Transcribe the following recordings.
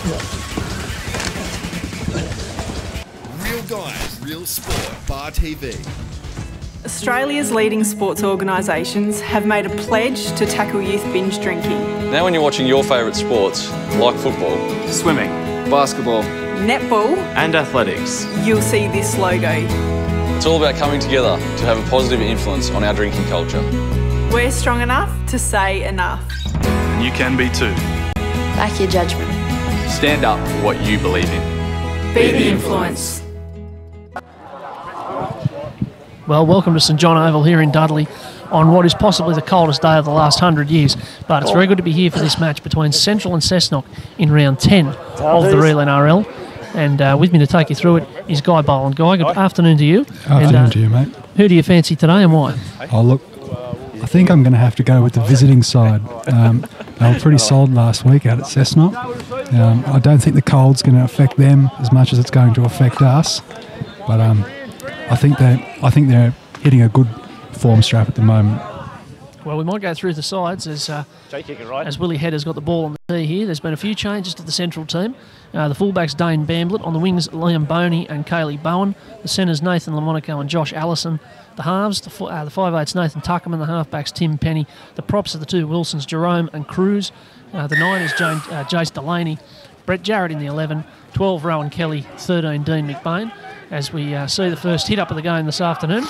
Real Guys, Real Sport, Bar TV. Australia's leading sports organisations have made a pledge to tackle youth binge drinking. Now when you're watching your favourite sports, like football, swimming, basketball, netball and athletics, you'll see this logo. It's all about coming together to have a positive influence on our drinking culture. We're strong enough to say enough. And you can be too. Back your judgment. Stand up for what you believe in. Be the influence. Well, welcome to St John Oval here in Dudley on what is possibly the coldest day of the last 100 years. But it's very good to be here for this match between Central and Cessnock in round 10 of the Real NRL. And with me to take you through it is Guy Boland. Guy, good afternoon to you. Afternoon to you, mate. Who do you fancy today and why? Oh, look, I think I'm going to have to go with the visiting side. They were pretty solid last week out at Cessnock. I don't think the cold's going to affect them as much as it's going to affect us. But I think they're hitting a good form strap at the moment. Well, we might go through the sides as Willie Hedder's got the ball on the tee here. There's been a few changes to the central team. The fullbacks Dane Bamblett, on the wings Liam Boney and Kaylee Bowen. The centres Nathan Lamonaco and Josh Allison. The halves, the 5'8's Nathan Tuckerman, the halfbacks Tim Penny. The props are the two Wilsons, Jerome and Cruz. The 9 is Jace Delaney. Brett Jarrett in the 11, 12 Rowan Kelly, 13 Dean McBain. As we see the first hit up of the game this afternoon.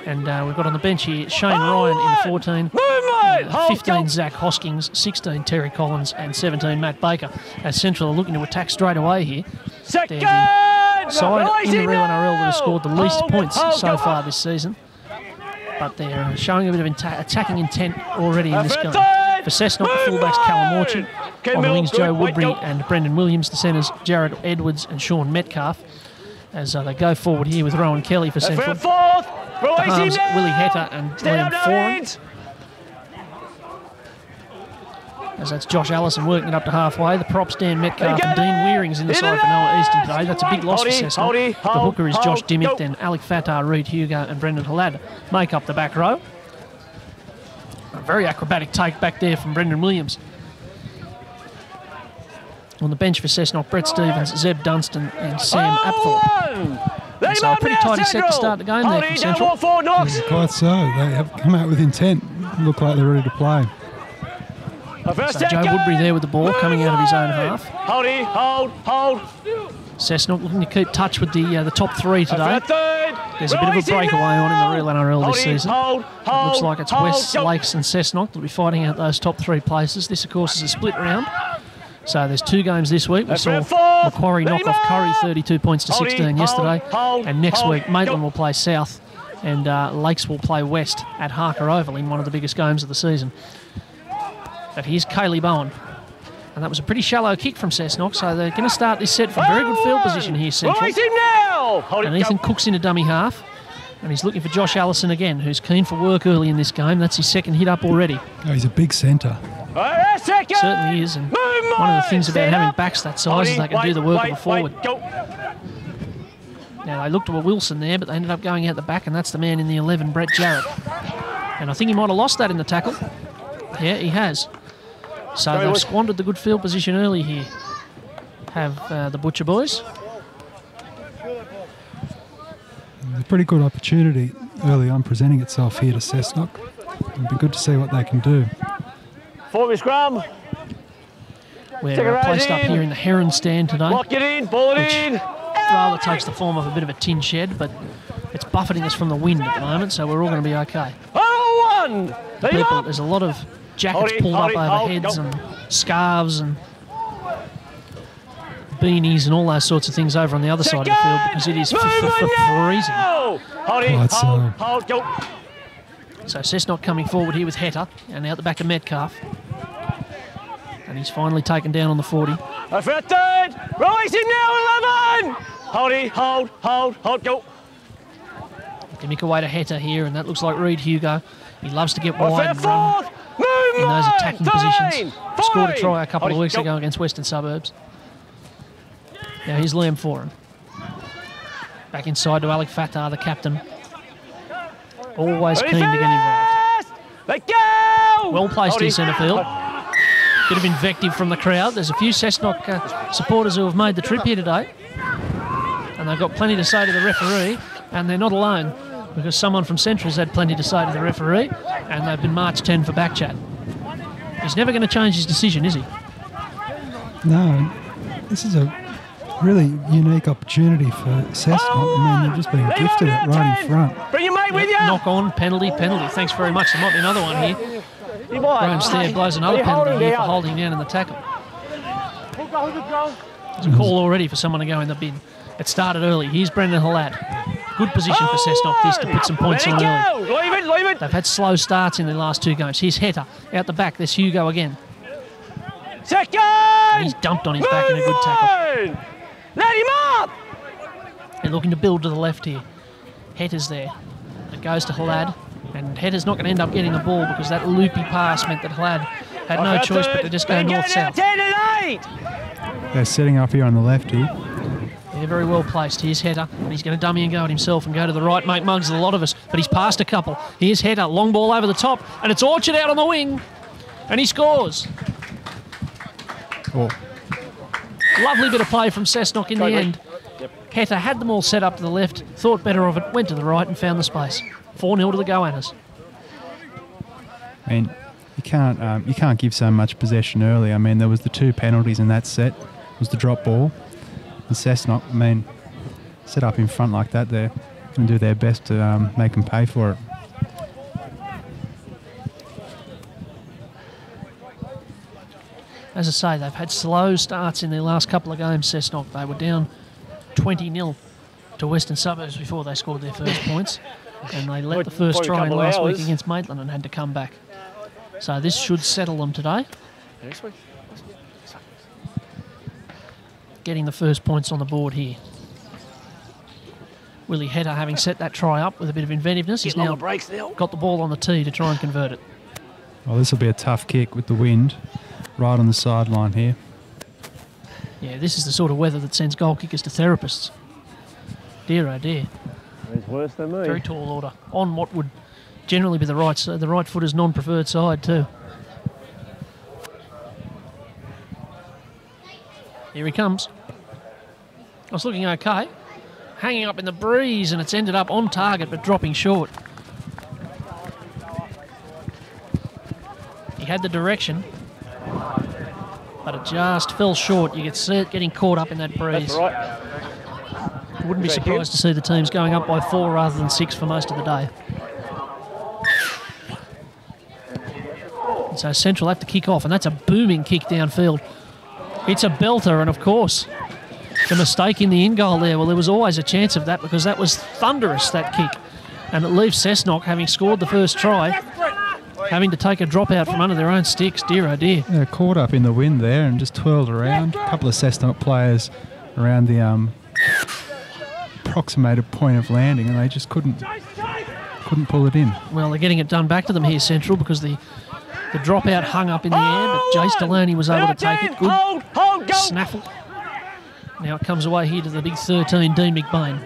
And we've got on the bench here Shane Ryan in the 14, 15 Zach Hoskins, 16 Terry Collins and 17 Matt Baker. As Central are looking to attack straight away here. They're the side in the Real NRL that has scored the least points so far this season. But they're showing a bit of attacking intent already in this game. For Cessnock, the fullbacks Callum Orchard, on the wings Joe Woodbury and Brendan Williams, the centres Jared Edwards and Sean Metcalf. As they go forward here with Rowan Kelly for Central. The halves, Willie Hetter and Liam Foran. As that's Josh Allison working it up to halfway. The props Dan Metcalf and Dean Wearing's in the side for Noah Easton today. That's a big loss for Cessnock. The hooker is Josh Dimmick, then Alec Fattar, Reid Hugo and Brendan Halad make up the back row. A very acrobatic take back there from Brendan Williams. On the bench for Cessnock, Brett Stevens, Zeb Dunstan and Sam Apthorpe. And so a pretty tidy set to start the game there from Central. Quite so. They have come out with intent. Look like they're ready to play. So Joe Woodbury there with the ball coming out of his own half. Hold. Cessnock looking to keep touch with the top three today. There's a bit of a breakaway on in the Real NRL this season. It looks like it's West, Lakes and Cessnock that'll be fighting out those top three places. This, of course, is a split round. So there's two games this week. We saw Macquarie knock off Curry 32 points to 16 yesterday. And next week, Maitland will play South and Lakes will play West at Harker Oval in one of the biggest games of the season. But here's Kaylee Bowen. And that was a pretty shallow kick from Cessnock, so they're going to start this set from very good field position here, Central. And Ethan Cook's in a dummy half. And he's looking for Josh Allison again, who's keen for work early in this game. That's his second hit up already. Oh, he's a big centre. Certainly is, and one of the things about having backs that size is they can do the work of a forward. Now, they looked to a Wilson there, but they ended up going out the back, and that's the man in the 11, Brett Jarrett. And I think he might have lost that in the tackle. Yeah, he has. So they've squandered the good field position early here. Have the Butcher boys. A pretty good opportunity early on presenting itself here to Cessnock. It'll be good to see what they can do. Forward scrum. We're placed up here in the Heron stand today. Lock it in, ball it in. Rather takes the form of a bit of a tin shed, but it's buffeting us from the wind at the moment, so we're all going to be okay. There's a lot of jackets pulled up over heads and scarves and beanies and all those sorts of things over on the other side of the field because it is freezing. So Cessnock coming forward here with Hetter and out the back of Metcalf. And he's finally taken down on the 40. Rising now, 11! Hold, go. Dimmick away to Hetter here, and that looks like Reid Hugo. He loves to get wide and run in those attacking positions. Scored a try a couple of weeks ago against Western Suburbs. Now here's Liam Foran. Back inside to Alec Fattar, the captain. Always keen to get involved. Let go! Well placed in centre field. Bit of invective from the crowd. There's a few Cessnock supporters who have made the trip here today. And they've got plenty to say to the referee. And they're not alone, because someone from Central's had plenty to say to the referee. And they've been marched 10 for back chat. He's never going to change his decision, is he? No. This is a really unique opportunity for Cessnock. I mean, they've just been gifted it right in front. Bring your mate with you. Knock on, penalty. Thanks very much. There might be another one here. Graham Stair blows another penalty here for holding down in the tackle. There's a call already for someone to go in the bin. It started early. Here's Brendan Halad. Good position for Cessnock this to put some points on early. Leave it. They've had slow starts in their last two games. Here's Heta out the back. There's Hugo again. Second. And he's dumped on his back in a good tackle. Let him up. They're looking to build to the left here. Heta's there. It goes to Halad. And Heta's not going to end up getting the ball because that loopy pass meant that Halad had no choice but to just go north-south. 10 and 8. They're setting up here on the left here. They're very well placed. Here's Heta, and he's going to dummy and go at himself and go to the right. Make mugs of a lot of us, but he's passed a couple. Here's Heta, long ball over the top, and it's Orchard out on the wing, and he scores. Oh. Lovely bit of play from Cessnock in the end. Heta had them all set up to the left, thought better of it, went to the right and found the space. 4-0 to the Goannas. I mean, you can't give so much possession early. I mean, there was the 2 penalties in that set. It was the drop ball. And Cessnock, I mean, set up in front like that, they're going to do their best to make them pay for it. As I say, they've had slow starts in their last couple of games, Cessnock. They were down 20-0 to Western Suburbs before they scored their first points. And they let the first try in last week against Maitland and had to come back. So this should settle them today. Next week. Getting the first points on the board here. Willie Heta, having set that try up with a bit of inventiveness, he's now got the ball on the tee to try and convert it. Well, this will be a tough kick with the wind right on the sideline here. Yeah, this is the sort of weather that sends goal kickers to therapists. Dear, oh dear. He's worse than me. Very tall order. On what would generally be the right footer's non-preferred side too. Here he comes. I was looking okay. Hanging up in the breeze, and it's ended up on target but dropping short. He had the direction, but it just fell short. You could see it getting caught up in that breeze. That's right. Wouldn't be surprised to see the teams going up by 4 rather than 6 for most of the day. And so Central have to kick off, and that's a booming kick downfield. It's a belter, and of course, the mistake in the in-goal there, well, there was always a chance of that because that was thunderous, that kick. And it leaves Cessnock, having scored the first try, having to take a drop out from under their own sticks. Dear, oh dear. Yeah, caught up in the wind there and just twirled around. A couple of Cessnock players around the approximated point of landing, and they just couldn't pull it in. Well, they're getting it done back to them here, Central, because the dropout hung up in the air, but Jace Delaney was able to take it. Good Hold, go. snaffle. Now it comes away here to the big 13, Dean McBain.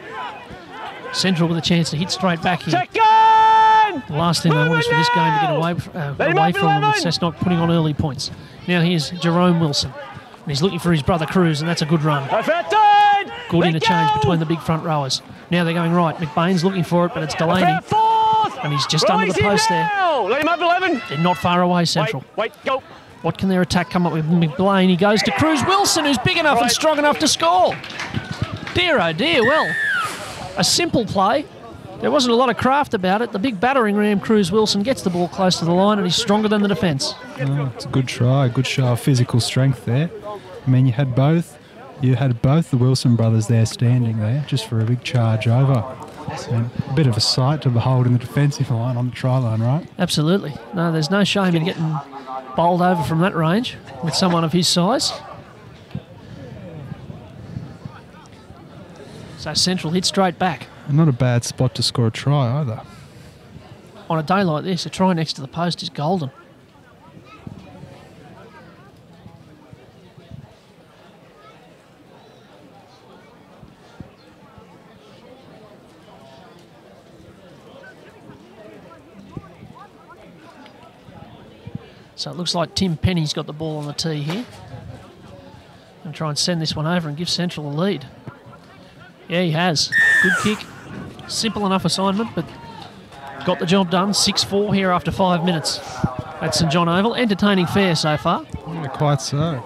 Central with a chance to hit straight back here. Second. The last thing they want is for this game to get away from them with Cessnock putting on early points. Now here's Jerome Wilson. And he's looking for his brother Cruz, and that's a good run. Good interchange between the big front rowers. Now they're going right. McBain's looking for it, but it's Delaney. And he's just under the post there. Let him up 11. They're not far away, Central. Wait, go. What can their attack come up with? McBain, he goes to Cruz Wilson, who's big enough and strong enough to score. Dear, oh dear. Well, a simple play. There wasn't a lot of craft about it. The big battering ram, Cruz Wilson, gets the ball close to the line, and he's stronger than the defence. Oh, it's a good try, a good show of physical strength there. I mean, you had both the Wilson brothers there standing there just for a big charge over. And a bit of a sight to behold in the defensive line on the try line, right? Absolutely. No, there's no shame in getting bowled over from that range with someone of his size. So Central hit straight back. And not a bad spot to score a try either. On a day like this, a try next to the post is golden. So it looks like Tim Penny's got the ball on the tee here. And try and send this one over and give Central a lead. Yeah, he has. Good kick. Simple enough assignment, but got the job done. 6-4 here after 5 minutes at St John Oval. Entertaining fair so far. Yeah, quite so.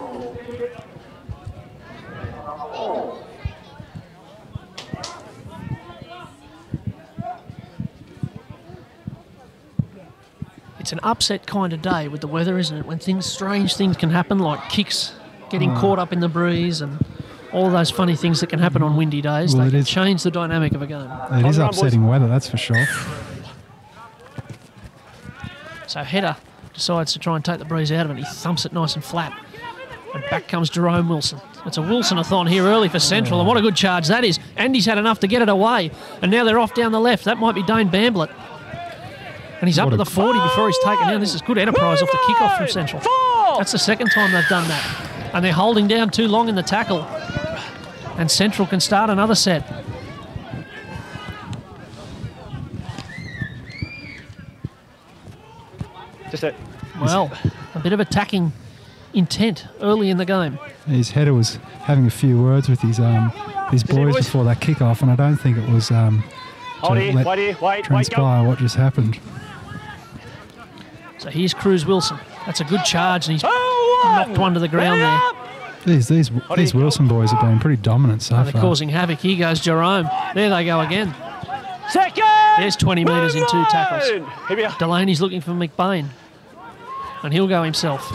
It's an upset kind of day with the weather, isn't it? When strange things can happen, like kicks getting caught up in the breeze and all those funny things that can happen on windy days. Well, they can change the dynamic of a game. It is upsetting weather, that's for sure. So Header decides to try and take the breeze out of it. He thumps it nice and flat. And back comes Jerome Wilson. It's a Wilson-a-thon here early for Central, and what a good charge that is. Andy's had enough to get it away, and now they're off down the left. That might be Dane Bamblett. And he's up to the 40 before he's taken down. This is good enterprise off the kickoff from Central. That's the second time they've done that. And they're holding down too long in the tackle. And Central can start another set. Just it. Well, a bit of attacking intent early in the game. His header was having a few words with his boys before that kick-off, and I don't think it was transpire what just happened. So here's Cruz Wilson. That's a good charge, and he's knocked one to the ground there. These Wilson boys have been pretty dominant so far. They're causing havoc. Here goes Jerome. There they go again. Second! There's 20 metres in 2 tackles. Delaney's looking for McBain, and he'll go himself.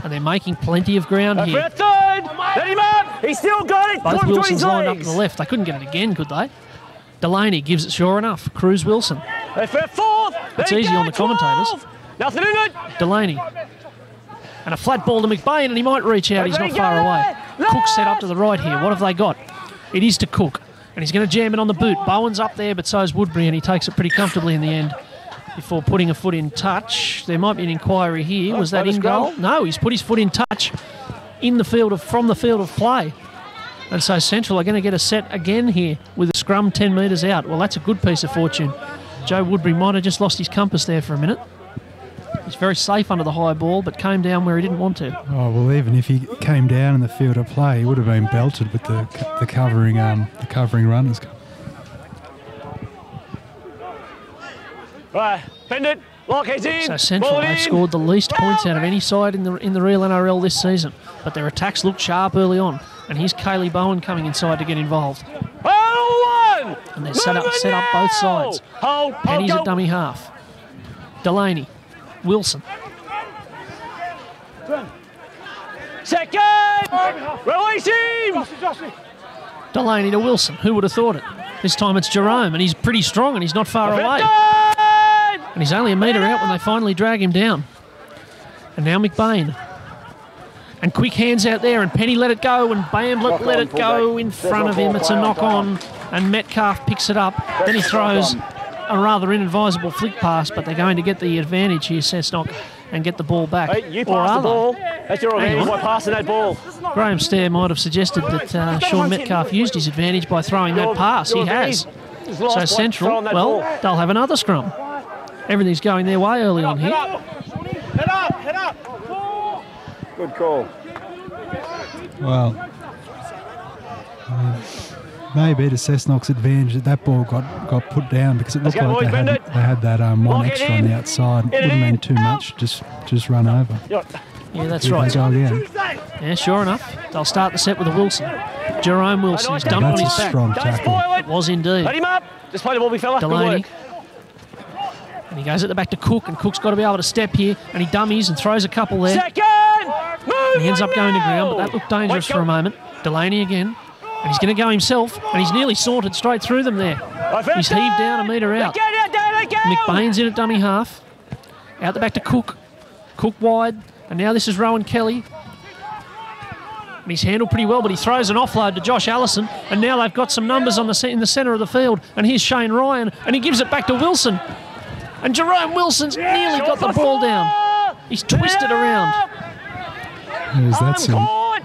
And they're making plenty of ground here. Let him up! He's still got it! Both Wilsons lined up to the left. They couldn't get it again, could they? Delaney gives it sure enough. Cruz Wilson. It's easy on the commentators. Nothing in it. Delaney. And a flat ball to McBain, and he might reach out. He's not far away. Cook set up to the right here. What have they got? It is to Cook. And he's going to jam it on the boot. Bowen's up there, but so is Woodbury, and he takes it pretty comfortably in the end before putting a foot in touch. There might be an inquiry here. Was that in goal? No, he's put his foot in touch in the field from the field of play. And so Central are going to get a set again here with a scrum 10 metres out. Well, that's a good piece of fortune. Joe Woodbury might have just lost his compass there for a minute. He's very safe under the high ball, but came down where he didn't want to. Oh, well, even if he came down in the field of play, he would have been belted with the covering runners. Right, bend it. Lock heads in. So Central have scored the least points out of any side in the real NRL this season, but their attacks look sharp early on. And here's Kaylee Bowen coming inside to get involved. And they're set up both sides. Penny's at dummy half. Delaney, Wilson. Second! Release him! Delaney to Wilson. Who would have thought it? This time it's Jerome, and he's pretty strong, and he's not far away. And he's only a metre out when they finally drag him down. And now McBain. And quick hands out there, and Penny let it go, and Bamblett let it go in front of him. It's a knock-on, and Metcalf picks it up. Then he throws a rather inadvisable flick pass, but they're going to get the advantage here, Cessnock, and get the ball back. Hey, you pass the ball. That's your advantage by passing that ball. Graham Stair might have suggested that Sean Metcalf used his advantage by throwing that pass. He has. So Central, well, they'll have another scrum. Everything's going their way early on here. Head up. Good call. Well, maybe to Cessnock's advantage that ball got put down, because it looked like they had that one extra on the outside. It wouldn't mean too much. Just run over. Yeah, that's right. Go again. Yeah, sure enough. They'll start the set with a Wilson. Jerome Wilson. He's dumped on his back. Strong tackle. It was indeed. Let him up. Just play the ball, big fella. Delaney. And he goes at the back to Cook, and Cook's got to be able to step here, and he dummies and throws a couple there. Second! And he ends up going to ground, but that looked dangerous for a moment. Delaney again. And he's going to go himself, and he's nearly sauntered straight through them there. He's heaved down a metre out. McBain's in at dummy half. Out the back to Cook. Cook wide. And now this is Rowan Kelly. And he's handled pretty well, but he throws an offload to Josh Allison. And now they've got some numbers in the centre of the field. And here's Shane Ryan, and he gives it back to Wilson. And Jerome Wilson's nearly got the ball down. He's twisted around.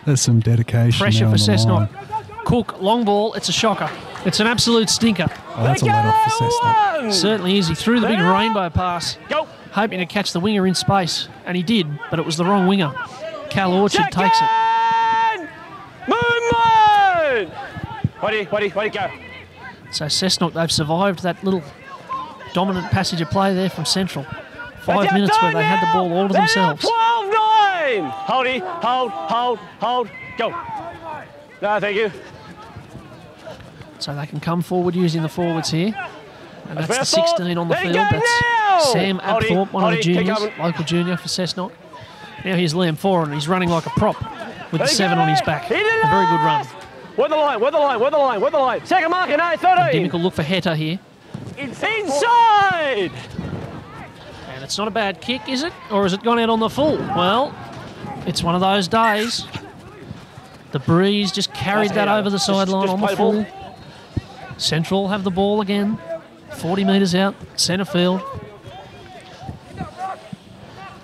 That's some dedication. Pressure for Cessnock. Cook, long ball, it's a shocker. It's an absolute stinker. Oh, that's a let off for Cessnock. Certainly is. He threw the big rainbow pass. hoping to catch the winger in space, and he did, but it was the wrong winger. Cal Orchard takes it. Movement! Ready, go. So Cessnock, they've survived that little dominant passage of play there from Central. 5 minutes where they had the ball all to themselves. 12-9! Hold, go. No, thank you. So they can come forward using the forwards here. And that's the 16 on the field. That's Sam Apthorpe, one of the juniors, local junior for Cessnock. Now here's Liam Foran. He's running like a prop with the 7 on his back. A very good run. Where the line? Second marker, no, 13. Dimmick will look for Heta here. Inside! And it's not a bad kick, is it? Or has it gone out on the full? Well, it's one of those days. The breeze just carried that over the sideline on the full. Central have the ball again. 40 metres out, centre field.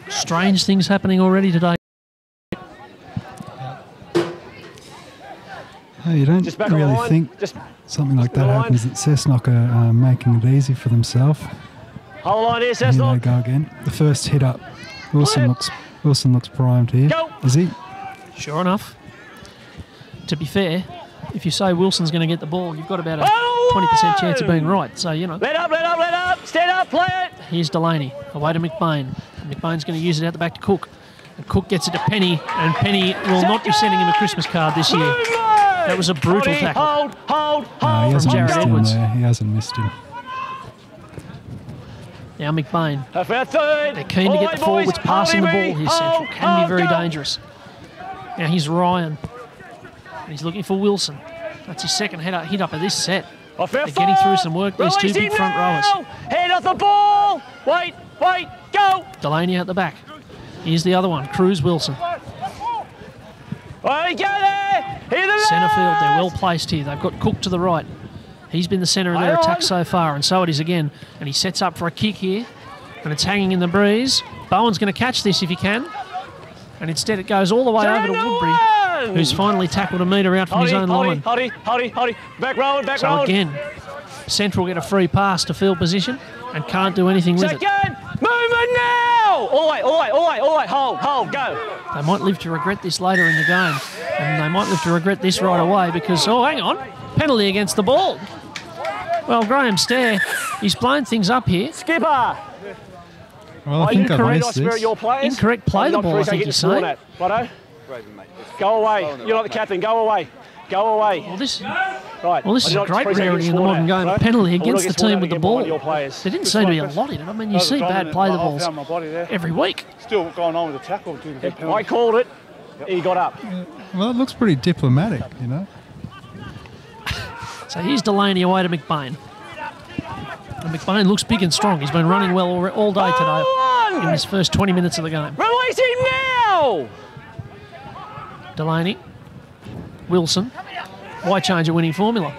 Strange things happening already today. Oh, you don't really think something like that happens at Cessnock are making it easy for themselves. Hold on here, Here Cessnock. they go again. The first hit up. Wilson looks primed here. Go. Is he? Sure enough. To be fair, if you say Wilson's going to get the ball, you've got about a 20% chance of being right. So, you know. Let up. Stand up, play it. Here's Delaney, away to McBain. McBain's going to use it out the back to Cook. And Cook gets it to Penny, and Penny will not be sending him a Christmas card this year. That was a brutal tackle. Hold. No, he hasn't Jared missed Edwards. him there. He hasn't missed him. Now McBain. Third. They're keen to get the forwards passing the ball here, Central. Can be very dangerous. Now here's Ryan. And he's looking for Wilson. That's his second hit up of this set. They're getting through some work, these two big front rowers. Head off the ball. Wait, go. Delaney out the back. Here's the other one, Cruz Wilson. Go there. Centre field, they're well placed here. They've got Cook to the right. He's been the centre of their attack so far, and so it is again. And he sets up for a kick here, and it's hanging in the breeze. Bowen's going to catch this if he can. And instead it goes all the way over to Woodbury, who's finally tackled a metre out from his own line. Back row. So again, Central get a free pass to field position and can't do anything with it. Movement now! All the way, hold, go. They might live to regret this later in the game. And they might live to regret this right away because, oh, hang on, penalty against the ball. Well, Graham Stair, he's blown things up here. Skipper! Well, I think I've missed this. Incorrect play the ball, I think you're saying. Righto? Go away. You're not the captain. Go away. Well, this is a great rarity in the modern game. A penalty against the team with the ball. There didn't seem to be a lot in it. I mean, you see bad play the balls every week. Still going on with the tackle. I called it. He got up. Well, it looks pretty diplomatic, you know. So here's Delaney away to McBain. And McBain looks big and strong. He's been running well all day today in his first 20 minutes of the game. Release him now! Delaney. Wilson. Why change a winning formula?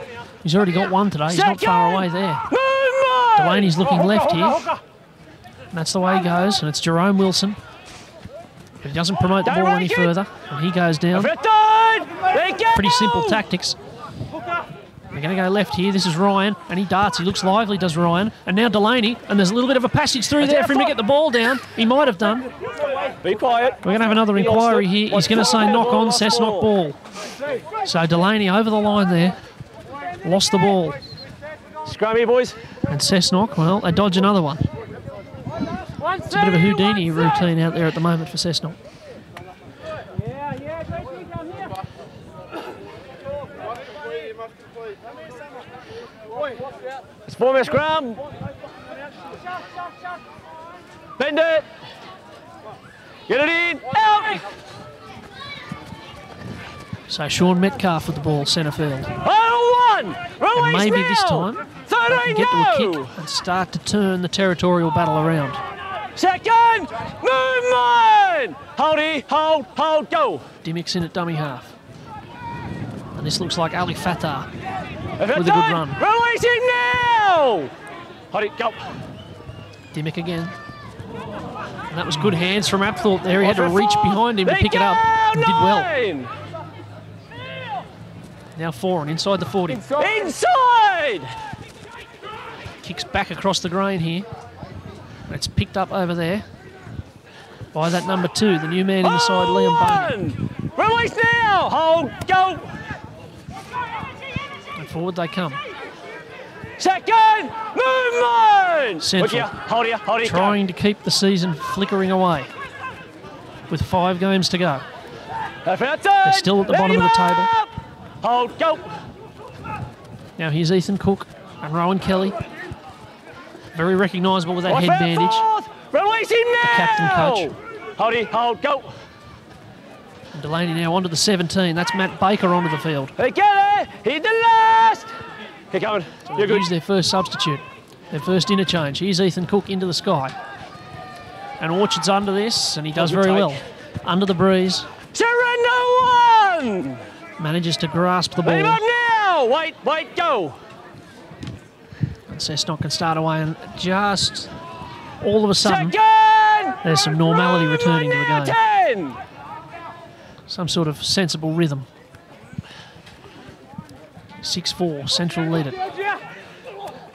He's already got one today. He's not far away there. Delaney's looking left here. And that's the way he goes. And it's Jerome Wilson. But he doesn't promote the ball any further. And he goes down. Pretty simple tactics. They're going to go left here. This is Ryan. And he darts. He looks lively, does Ryan. And now Delaney. And there's a little bit of a passage through there for him to get the ball down. He might have done. Be quiet. We're going to have another inquiry here. He's going to say knock on, Cessnock ball. So Delaney over the line there. Lost the ball. Scrum here, boys. And Cessnock, well, they dodge another one. It's a bit of a Houdini routine out there at the moment for Cessnock. It's form a scrum. Bend it. Get it in. Out. So Sean Metcalf with the ball, centre field. And maybe this time they can get to a kick and start to turn the territorial battle around. Second movement. Hold, go. Dimmick's in at dummy half. And this looks like Ali Fatah with a good run. Release him now. Hold it, go. Dimmick again. And that was good hands from Apthorpe there. He had to reach behind him to pick it up and did well. Now Foran inside the 40. Inside! Kicks back across the grain here. It's picked up over there by that number 2, the new man in the side, Liam Boney. Release now! Hold, go! And forward they come. Second! Movement! Central Hold here, trying to keep the season flickering away with 5 games to go. They're still at the bottom of the table. Hold, go! Now here's Ethan Cook and Rowan Kelly. Very recognisable with that head bandage. Release him now! The captain coach. Hold here, hold, go! And Delaney now onto the 17. That's Matt Baker onto the field. They get it! Hit the last! Keep going. So You're good. Use their first substitute, their first interchange. Here's Ethan Cook into the sky. And Orchard's under this, and he does very well. Under the breeze. Surrender 1! Manages to grasp the ball. Leave up now! Wait, go! And Cessnock can start away, and just all of a sudden, there's some normality returning to the game. 10. Some sort of sensible rhythm. 6-4, Central lead it.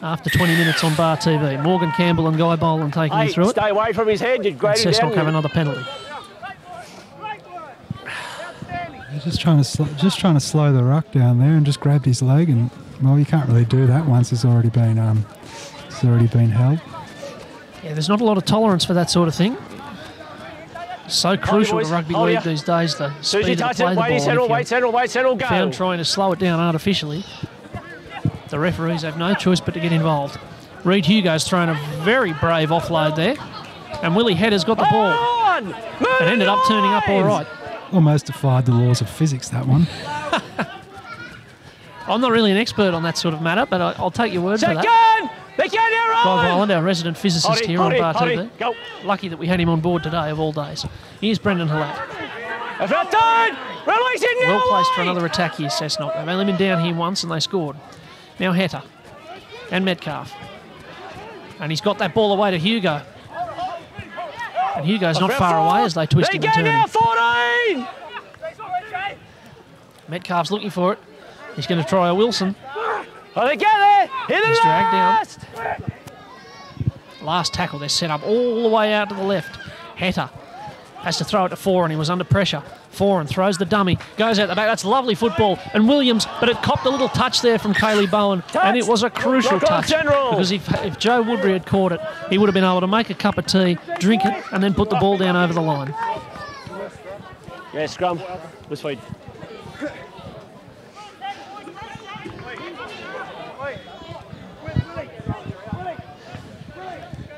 After 20 minutes on Bar TV. Morgan Campbell and Guy Boland taking you through it. Stay away from his head. You'd grade and Cessnock have another penalty. Just trying to slow the ruck down there and just grabbed his leg, and well, you can't really do that once it's already been held. Yeah, there's not a lot of tolerance for that sort of thing. So crucial to rugby league these days, the speed of play the ball. Wait, settle, go. Found trying to slow it down artificially. The referees have no choice but to get involved. Reid Hugo's thrown a very brave offload there, and Willie Hedder's got the ball. It ended up turning up all right. Almost defied the laws of physics, that one. I'm not really an expert on that sort of matter, but I'll take your word for that. Guy Boland, our resident physicist here on Bar TV. Lucky that we had him on board today, of all days. Here's Brendan Halat. Well placed for another attack here, Cessnock. They've only been down here once and they scored. Now Heta and Metcalf. And he's got that ball away to Hugo. And Hugo's not far away as they twist him and turn. 14! Metcalf's looking for it. He's going to try a Wilson. They get there! He's dragged down. Last tackle, they're set up all the way out to the left. Heta has to throw it to Foran. He was under pressure. Foran throws the dummy, goes out the back. That's lovely football. And Williams, but it copped a little touch there from Kaylee Bowen. And it was a crucial touch. Because if Joe Woodbury had caught it, he would have been able to make a cup of tea, drink it, and then put the ball down over the line. Yeah, scrum. This way.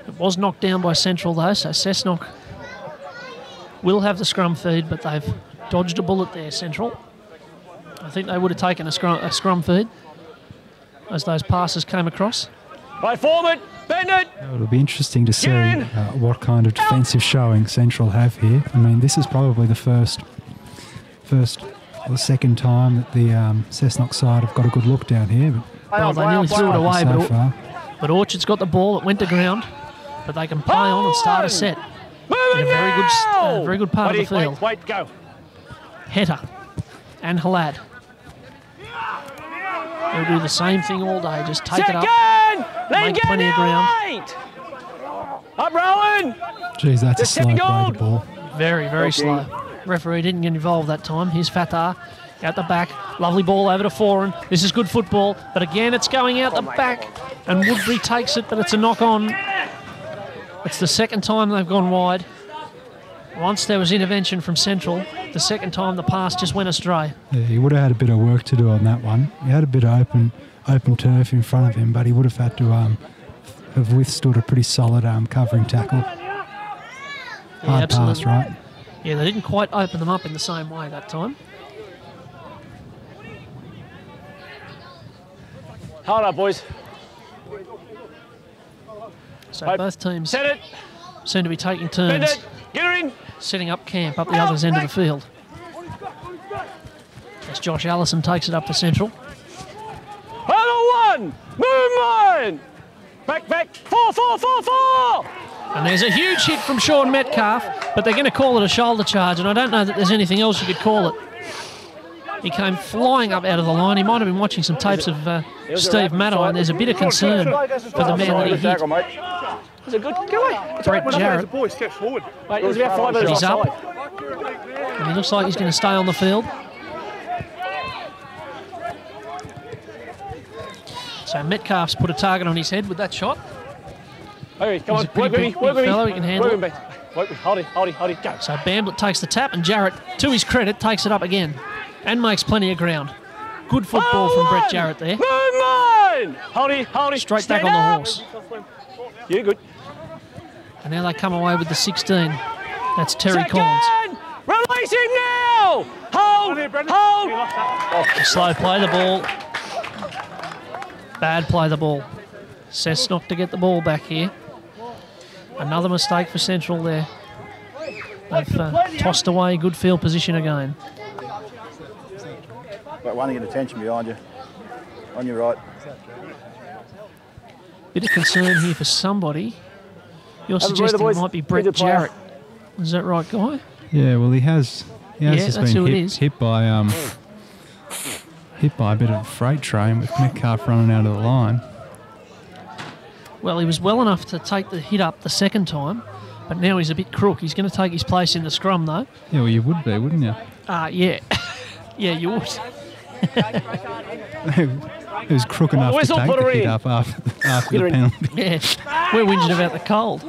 It was knocked down by Central though, so Cessnock will have the scrum feed, but they've dodged a bullet there, Central. I think they would have taken a scrum feed as those passes came across. Right, forward, bend it! It'll be interesting to see what kind of defensive showing Central have here. I mean, this is probably the first or second time that the Cessnock side have got a good look down here. But well, they nearly threw it away, but Orchard's got the ball. It went to ground, but they can play on and start a set. In a very good part of the field. Wait, go. Heta and Halad. They'll do the same thing all day. Just take it up, make plenty of ground. Up, Rowan. Geez, that's a slow play the ball. Very, very slow. Referee didn't get involved that time. Here's Fatah out the back. Lovely ball over to Foran. This is good football, but again it's going out the back. And Woodbury takes it, but it's a knock-on. It's the second time they've gone wide. Once there was intervention from Central. The second time the pass just went astray. Yeah, he would have had a bit of work to do on that one. He had a bit of open turf in front of him, but he would have had to have withstood a pretty solid covering tackle. Hard pass, right? Yeah, they didn't quite open them up in the same way that time. Hold up, boys. So both teams set it. Seem to be taking turns setting up camp up the other end of the field. As Josh Allison takes it up for Central. Hold on, movement. Back, 4. And there's a huge hit from Sean Metcalf, but they're going to call it a shoulder charge, and I don't know that there's anything else you could call it. He came flying up out of the line. He might have been watching some tapes of Steve Maddai, and there's a bit of concern for the man that he hit. Is it good? Get away. Brett Jarrett. Boy, step forward. Mate, it was about 5 minutes He's up. offside. And he looks like he's going to stay on the field. So Metcalf's put a target on his head with that shot. Hey, come He's on, a pretty work with me, big work with me. fellow, he can handle Work it. with me. Work with me. Hold it, go. So Bamblett takes the tap, and Jarrett, to his credit, takes it up again and makes plenty of ground. Good football from Brett Jarrett there. Move on! Hold it. Straight Stand back on the up. horse. Yeah, good. And now they come away with the 16. That's Terry Second! Collins. Release him now! Hold! Slow play the ball. Bad play the ball. Cessnock to get the ball back here. Another mistake for Central there. They've tossed away good field position again. But one to get attention behind you. On your right. Bit of concern here for somebody. You're Have a breather, suggesting it boys. might be Good Brett to play. Jarrett. Is that right, Guy? Yeah, well, he has Yeah, just that's who it been is. hit by a bit of a freight train with Metcalf running out of the line. Well, he was well enough to take the hit up the second time, but now he's a bit crook. He's going to take his place in the scrum, though. Yeah, well, you would be, wouldn't you? Yeah. Yeah, you would. He was crook enough to whistle, take put the her hit in. up after Get the her in. penalty. Yeah, we're whinging about the cold.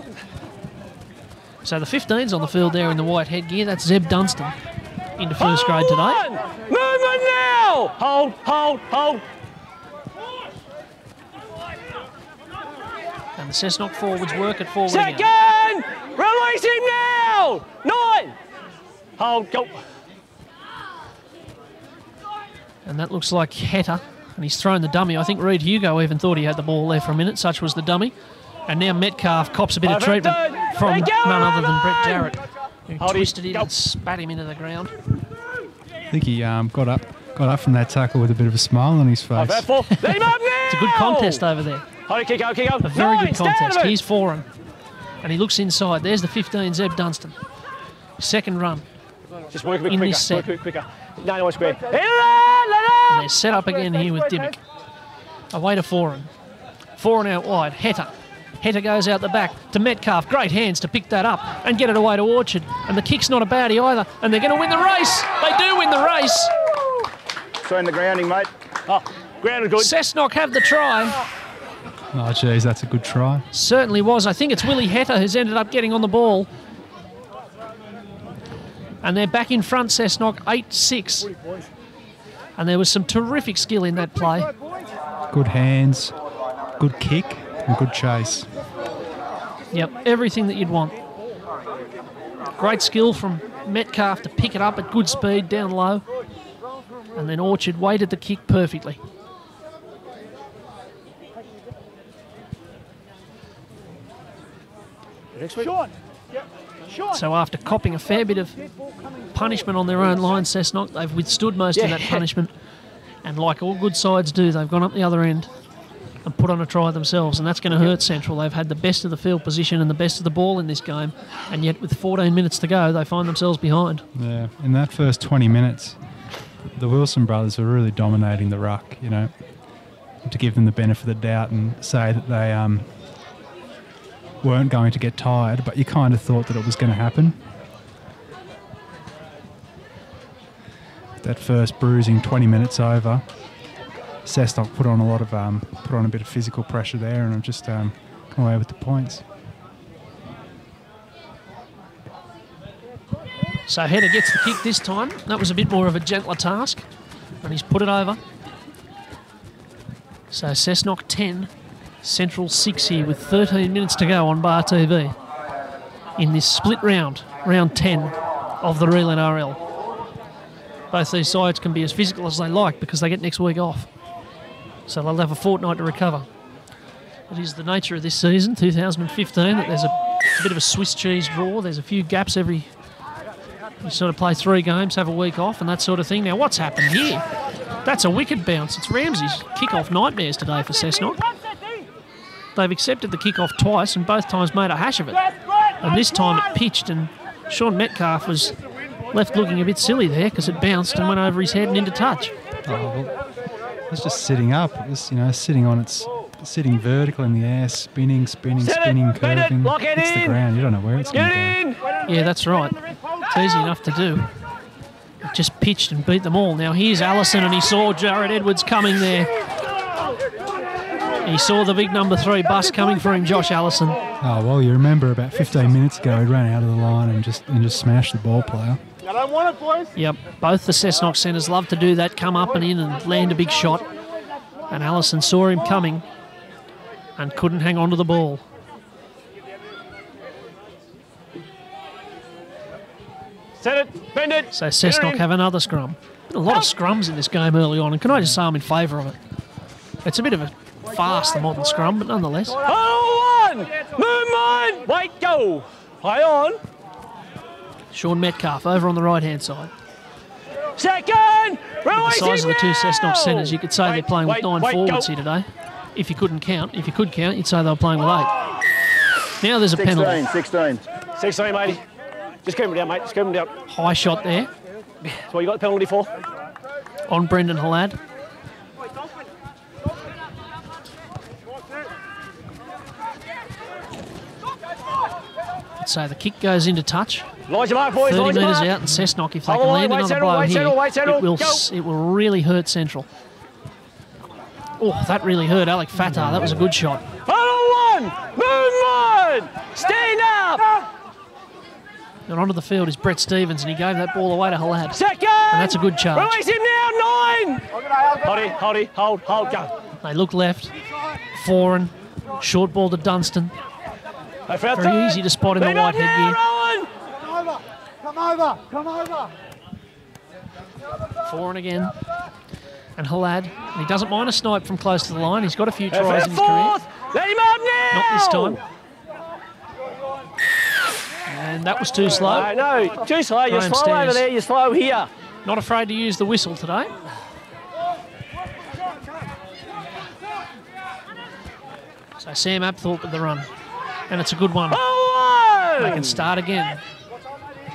So the 15's on the field there in the white headgear. That's Zeb Dunstan into first grade today. Movement now! Hold. And the Cessnock forwards work at forward again. Second! Release him now! 9! Hold, go. And that looks like Hetta, and he's thrown the dummy. I think Reid Hugo even thought he had the ball there for a minute. Such was the dummy. And now Metcalf cops a bit of treatment from none other than Brett Jarrett, who twisted him and spat him into the ground. I think he got up from that tackle with a bit of a smile on his face. Let him up now! It's a good contest over there. Hold it, kick out. A very good Stand contest. of it. He's for him. And he looks inside. There's the 15, Zeb Dunstan. Second run. Just work a bit in quicker. this set. Work a bit quicker. No, square. And they're set up again here with Dimmick. Away to Foran. Foran out wide. Hetta goes out the back to Metcalf. Great hands to pick that up and get it away to Orchard. And the kick's not a baddie either. And they're going to win the race. They do win the race. So in the grounding, mate. Oh, grounded good. Cessnock have the try. Oh, geez, that's a good try. Certainly was. I think it's Willie Hetta who's ended up getting on the ball. And they're back in front, Cessnock, 8-6. And there was some terrific skill in that play. Good hands, good kick, and good chase. Yep, everything that you'd want. Great skill from Metcalf to pick it up at good speed down low. And then Orchard weighted the kick perfectly. So after copping a fair bit of punishment on their own line, Cessnock, they've withstood most of that punishment. And like all good sides do, they've gone up the other end and put on a try themselves, and that's going to hurt Central. They've had the best of the field position and the best of the ball in this game, and yet with 14 minutes to go, they find themselves behind. Yeah, in that first 20 minutes, the Wilson brothers were really dominating the ruck, you know, to give them the benefit of the doubt and say that they weren't going to get tired, but you kind of thought that it was going to happen. That first bruising 20 minutes over, Cessnock put on a bit of physical pressure there, and just come away with the points. So Hetta gets the kick this time. That was a bit more of a gentler task, and he's put it over. So Cessnock 10, Central 6 here with 13 minutes to go on Bar TV in this split round, round 10 of the Real NRL. Both these sides can be as physical as they like because they get next week off. So they'll have a fortnight to recover. It is the nature of this season, 2015, that there's a bit of a Swiss cheese draw. There's a few gaps every... You sort of play 3 games, have a week off and that sort of thing. Now, what's happened here? That's a wicked bounce. It's Ramsey's kick-off nightmares today for Cessnock. They've accepted the kick-off twice and both times made a hash of it. And this time it pitched, and Sean Metcalf was left looking a bit silly there because it bounced and went over his head and into touch. Oh, well, it's just sitting up. It was, sitting on its sitting vertical in the air, spinning, curving. Hits the ground. You don't know where it's going to go. Yeah, that's right. It's easy enough to do. It just pitched and beat them all. Now here's Allison, and he saw Jared Edwards coming there. He saw the big number 3 bus coming for him, Josh Allison. Oh, well, you remember about 15 minutes ago, he ran out of the line and just smashed the ball player. I don't want it, boys. Yep, both the Cessnock centres love to do that, come up and in and land a big shot. And Allison saw him coming and couldn't hang on to the ball. Set it, bend it. So Cessnock have another scrum. A lot of scrums in this game early on, and can I just say I'm in favour of it? It's a bit of a fast, the modern scrum, but nonetheless. Hold on! Movement! Wait, go! Play on. Sean Metcalf over on the right-hand side. Second! The size of the two Cessnock centres, you could say they're playing with 9 forwards go. here today. If you couldn't count, if you could count, you'd say they were playing with 8. Now there's a penalty. 16, matey. Just keep him down, mate. Just keep him down. High shot there. That's what you got the penalty for. On Brendan Halad. So the kick goes into touch. Lodge your mark, boys. 30 metres out, and Cessnock, if they can land another blow here, it will really hurt Central. Oh, that really hurt Alec Fatah. That was a good shot. Hold on! Movement! Stand up! And onto the field is Brett Stevens, and he gave that ball away to Halad. Second! And that's a good charge. Release him now, 9! Hold, go. They look left. Foran, short ball to Dunstan. Very easy to spot in the white headgear. Come over! Foran again. And Halad, he doesn't mind a snipe from close to the line. He's got a few tries in his career. Let him up now! Not this time. And that was too slow. No, too slow. You're slow over there, you're slow here. Not afraid to use the whistle today. So Sam Apthorpe with the run. And it's a good one. They can start again.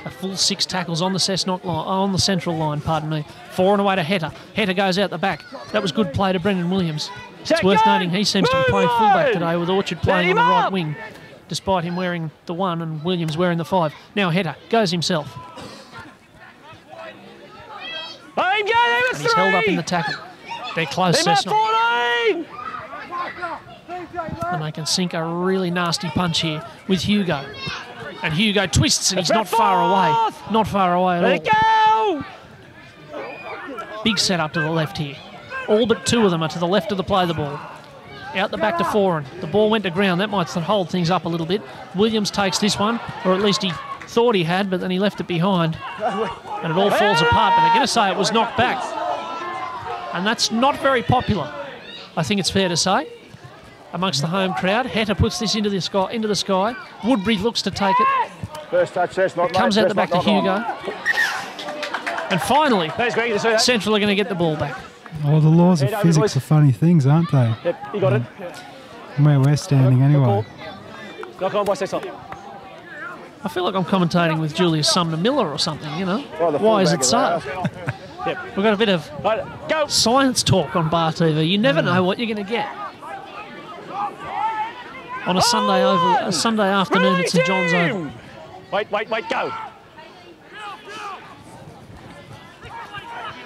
A full 6 tackles on the Cessnock line, on the central line, pardon me. 4 and away to Heta. Heta goes out the back. That was good play to Brendan Williams. It's worth noting he seems to be playing fullback today with Orchard playing on the right wing, despite him wearing the 1 and Williams wearing the 5. Now Heta goes himself. And he's held up in the tackle. They're close, Cessnock. And they can sink a really nasty punch here with Hugo. And Hugo twists, and he's not far away. Not far away at all. Big set up to the left here. All but 2 of them are to the left of the play the ball. Out the back to Foran. The ball went to ground. That might hold things up a little bit. Williams takes this one, or at least he thought he had, but then he left it behind. And it all falls apart, but they're going to say it was knocked back. And that's not very popular, I think it's fair to say, amongst the home crowd. Heta puts this into the sky. Woodbury looks to take it. First touch, Cessnock. It comes out the back to Hugo. And finally, Central are going to get the ball back. Oh, the laws of physics are funny things, aren't they? Yep, you got it. Where we're standing anyway. Knock on by Cessnock. I feel like I'm commentating with Julius Sumner Miller or something, you know. Why is it so? We've got a bit of science talk on Bar TV. You never know what you're going to get. On a Sunday afternoon at St John's Oval. Wait, go.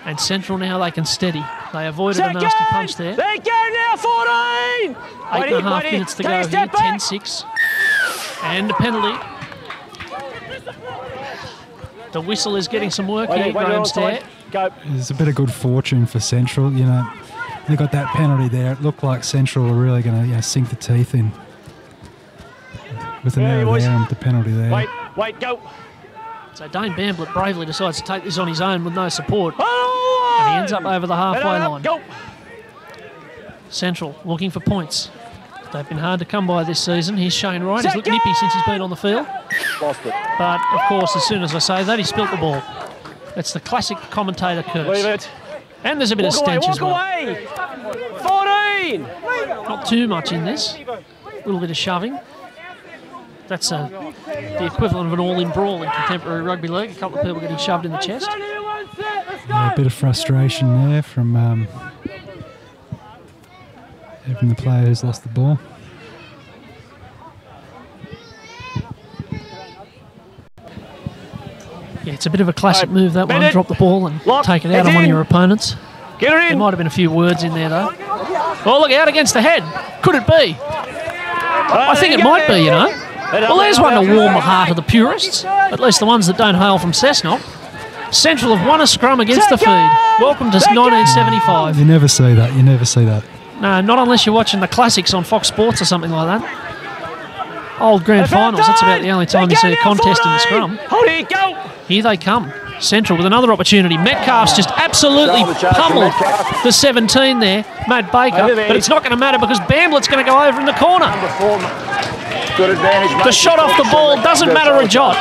And Central now, they can steady. They avoided a nasty punch there. They go now, 14! 8.5 minutes to go here, 10-6. And a penalty. The whistle is getting some work here, Graham Stair. There's a bit of good fortune for Central. You know, they got that penalty there. It looked like Central were really going to sink the teeth in. With an error there and with the penalty there. Wait, go. So Dane Bamblett bravely decides to take this on his own with no support. And he ends up over the halfway line. Go. Central looking for points. They've been hard to come by this season. Here's Shane Wright. He's looked nippy since he's been on the field. Lost it. But, of course, as soon as I say that, he spilt the ball. It's the classic commentator curse. Leave it. And there's a bit of stench as well. Walk away! 14! Not too much in this. A little bit of shoving. That's the equivalent of an all-in brawl in contemporary rugby league. A couple of people getting shoved in the chest. Yeah, a bit of frustration there from Even the player who's lost the ball. Yeah, it's a bit of a classic move, that one. Bennett. Drop the ball and Lock. take it Heads out on one of in. your opponents. Get her There in. might have been a few words in there, though. Oh, look out against the head. Could it be? I think it might be, you know. Well, there's one to warm the heart of the purists, at least the ones that don't hail from Cessnock. Central have won a scrum against the feed. Welcome to 1975. You never see that. You never see that. No, not unless you're watching the classics on Fox Sports or something like that. Old grand finals, that's about the only time you see a contest in the scrum. Hold it, go. Here they come. Central with another opportunity. Metcalf's just absolutely pummeled the 17 there, Matt Baker, but it's not going to matter because Bamblett's going to go over in the corner. Good advantage, mate. The shot off the ball doesn't matter a jot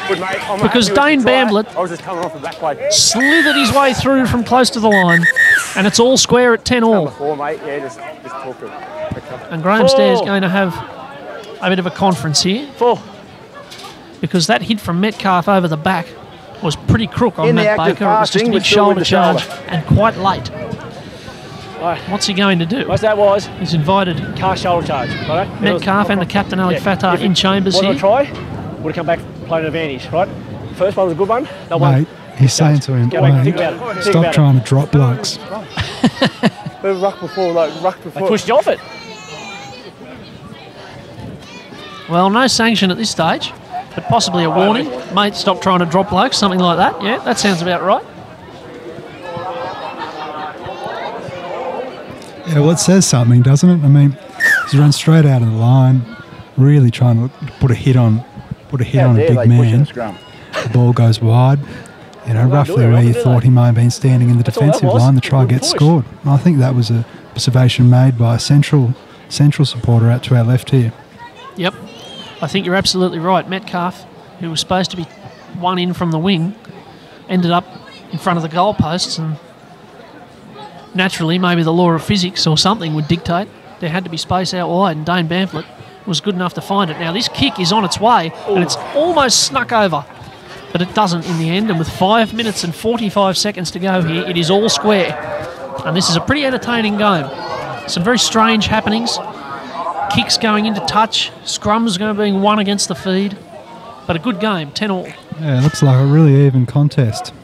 Good, mate. I'm because happy with Dane the try. Bamblett I was just coming off the back way. slithered his way through from close to the line, and it's all square at 10 all. Before, mate. Yeah, just talk to him. And Graham Stair's going to have a bit of a conference here because that hit from Metcalf over the back was pretty crook on In the Matt act of Baker. It was just a passing, big but still with shoulder the charge shoulder. and quite late. What's he going to do? Most that was He's invited car shoulder charge. Right? Metcalf and the captain Ali Fatah in chambers What here. I try would have come back playing an advantage, right? First one was a good one. That one. Mate, he's saying to him, Go back, mate, think about it. Think stop about trying to drop blokes. They've rucked before, They pushed you off it. Well, no sanction at this stage, but possibly a warning. Mate, stop trying to drop blokes, something like that. Yeah, that sounds about right. Yeah, well, it says something, doesn't it? I mean, he's run straight out of the line, really trying to put a hit on a big man. The ball goes wide, you know, roughly where you thought he may have been standing in the That's all that defensive was. line. The try Good gets push. scored. And I think that was a observation made by a central supporter out to our left here. Yep, I think you're absolutely right. Metcalf, who was supposed to be one in from the wing, ended up in front of the goalposts, and naturally maybe the law of physics or something would dictate there had to be space out wide, and Dane Bamblett was good enough to find it. Now this kick is on its way and it's almost snuck over, but it doesn't in the end, and with 5 minutes and 45 seconds to go here, it is all square, and this is a pretty entertaining game. Some very strange happenings. Kicks going into touch, scrums going to be won against the feed, but a good game, 10 all. Yeah, it looks like a really even contest.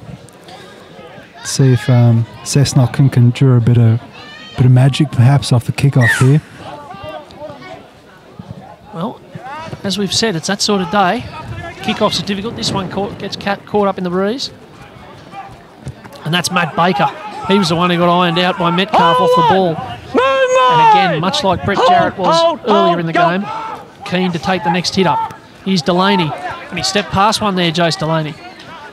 See if Cessnock can conjure a bit of magic perhaps off the kickoff here. Well, as we've said, it's that sort of day. Kickoffs are difficult. This one gets caught up in the breeze. And that's Matt Baker. He was the one who got ironed out by Metcalf off the ball. And again, much like Brett Jarrett was earlier in the game, keen to take the next hit up. Here's Delaney, and he stepped past one there, Jace Delaney.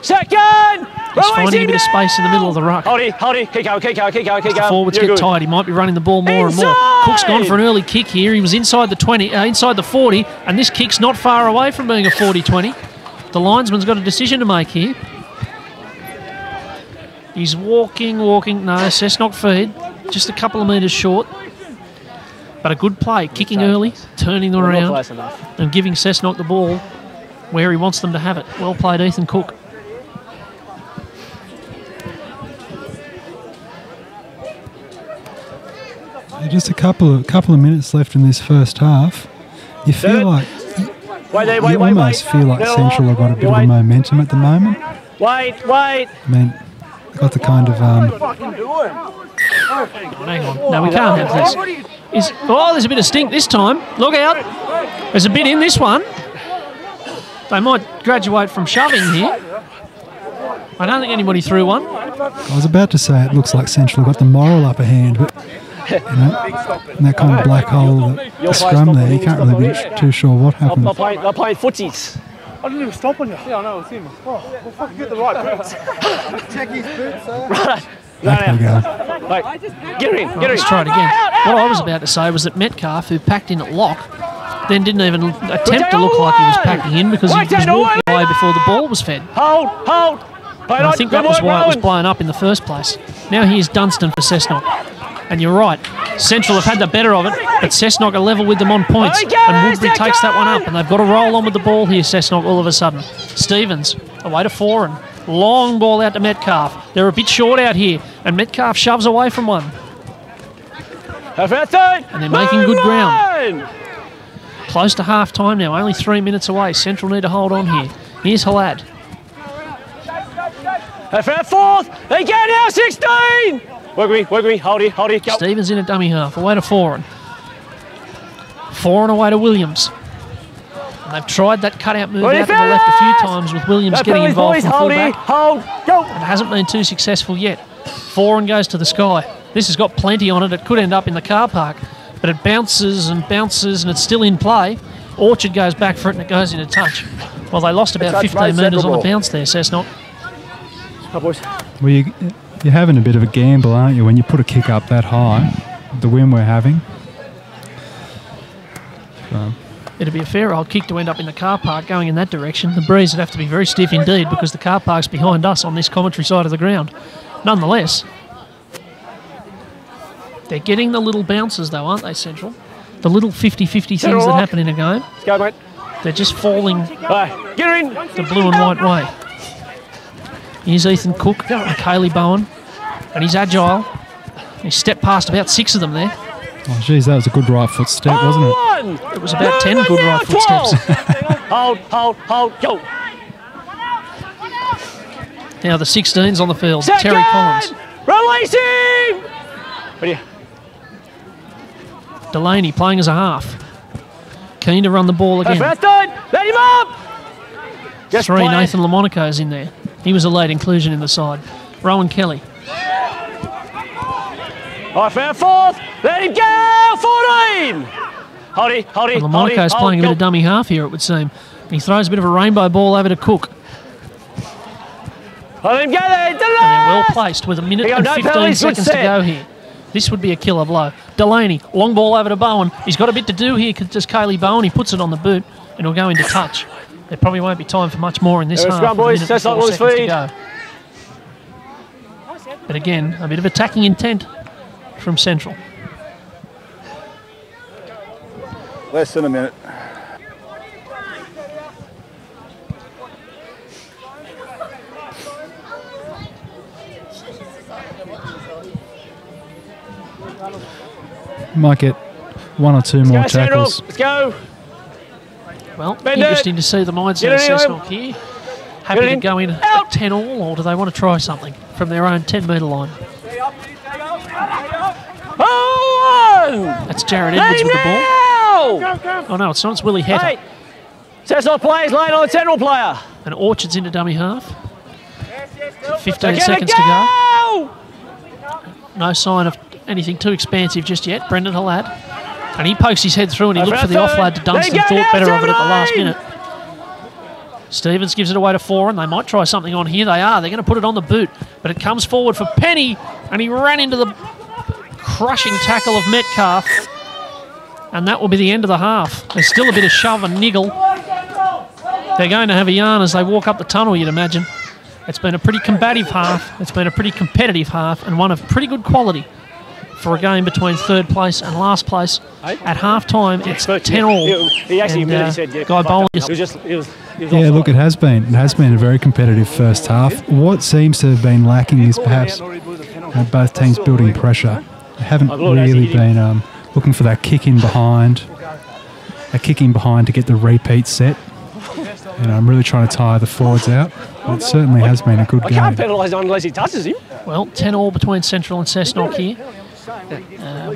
Second! He's finding a bit of space in the middle of the ruck. Hold it, keep going, keep going, keep going, keep As the going. forwards You're get good. tired, he might be running the ball more and more. Inside! Cook's gone for an early kick here. He was inside the 20, inside the 40, and this kick's not far away from being a 40-20. The linesman's got a decision to make here. He's walking. No, Cessnock feed, just a couple of metres short. But a good play, kicking early, turning them Not around, close enough. and giving Cessnock the ball where he wants them to have it. Well played, Ethan Cook. Just a couple of minutes left in this first half. You feel like you almost feel like Central have got a bit of a momentum at the moment. Wait. I mean, they've got the kind of Hang on. No, we can't have this. There's a bit of stink this time. Look out. There's a bit in this one. They might graduate from shoving here. I don't think anybody threw one. I was about to say it looks like Central got the moral upper hand, but you know, in that kind of black hole, the scrum there, you can't really be too sure what happened. They're playing footsies. I didn't even stop on you. Yeah, I know, it's him. Oh, well, fucking get the right boots. Check his boots, sir. Right. Back they go. Wait. Get her in. Let's try it again. What I was about to say was that Metcalf, who packed in at lock, then didn't even attempt to look like he was packing in because he was walking away before the ball was fed. Hold. And I think that was why it was blown up in the first place. Now here's Dunstan for Cessnock. And you're right, Central have had the better of it, but Cessnock are level with them on points. And Woodbury takes that one up, and they've got to roll on with the ball here, Cessnock, all of a sudden. Stevens, away to Foran. Long ball out to Metcalf. They're a bit short out here, and Metcalf shoves away from one. And they're making good ground. Close to half time now, only 3 minutes away. Central need to hold on here. Here's Halad. Fourth. They go now, 16. Work with me. Hold it, go. Stevens in a dummy half, away to Foran. Foran away to Williams. And they've tried that cutout move out to the left a few times with Williams getting involved from fullback. Hold, go. It hasn't been too successful yet. Foran goes to the sky. This has got plenty on it. It could end up in the car park, but it bounces and bounces and it's still in play. Orchard goes back for it and it goes into touch. Well, they lost about 15 metres on the bounce there, Cessnock. Well, you're having a bit of a gamble, aren't you, when you put a kick up that high, the win we're having. It'd be a fair old kick to end up in the car park going in that direction. The breeze would have to be very stiff indeed because the car park's behind us on this commentary side of the ground. Nonetheless, they're getting the little bounces though, aren't they, Central? The little 50-50 things that happen in a game. Let's go, mate. They're just falling Get her in. the blue and white way. Here's Ethan Cook and Kaylee Bowen, and he's agile. He stepped past about 6 of them there. Oh, geez, that was a good right foot step, wasn't it? It was about 10 good right foot steps. Hold, go. Now the 16's on the field. Terry Collins. Release him. Ready. Delaney playing as a half. Keen to run the ball again. Let him up. Just 3, play. Nathan Lamonaco's in there. He was a late inclusion in the side. Rowan Kelly. Fourth. Let him go. 14. Hold it. Lamonaco's playing a bit of dummy half here, it would seem. And he throws a bit of a rainbow ball over to Cook. Let him go there. And they're well placed with a minute and 15 seconds to go here. This would be a killer blow. Delaney, long ball over to Bowen. He's got a bit to do here because just Kaylee Bowen. He puts it on the boot and it'll go into touch. There probably won't be time for much more in this half. Scrum, boys. That's not seconds to go. But again, a bit of attacking intent from Central. Less than a minute. Might get 1 or 2 more tackles. Let's go. Well, interesting to see the mindset of Cessnock here. Happy to go in at 10 all, or do they want to try something from their own 10-metre line? That's Jared Edwards with the ball. Oh no, it's not. It's Willie Hetter. Cessnock plays lane on the Central player. And Orchard's into dummy half. 15 seconds to go. No sign of anything too expansive just yet. Brendan Halad. And he pokes his head through and he looked for the offload to Dunstan. Thought better of it at the last minute. Stevens gives it away to Foran. They might try something on here. They are. They're going to put it on the boot. But it comes forward for Penny. And he ran into the crushing tackle of Metcalf. And that will be the end of the half. There's still a bit of shove and niggle. They're going to have a yarn as they walk up the tunnel, you'd imagine. It's been a pretty combative half. It's been a pretty competitive half and one of pretty good quality for a game between third place and last place. At half-time, it's 10 all. He actually really said, Guy Bowen Yeah, look, it has been. It has been a very competitive first half. What seems to have been lacking is perhaps both teams building pressure. They haven't really been looking for that kick in behind, to get the repeat set. And I'm really trying to tire the forwards out. But it certainly has been a good game. I can't penalise unless he touches him. Well, 10 all between Central and Cessnock here.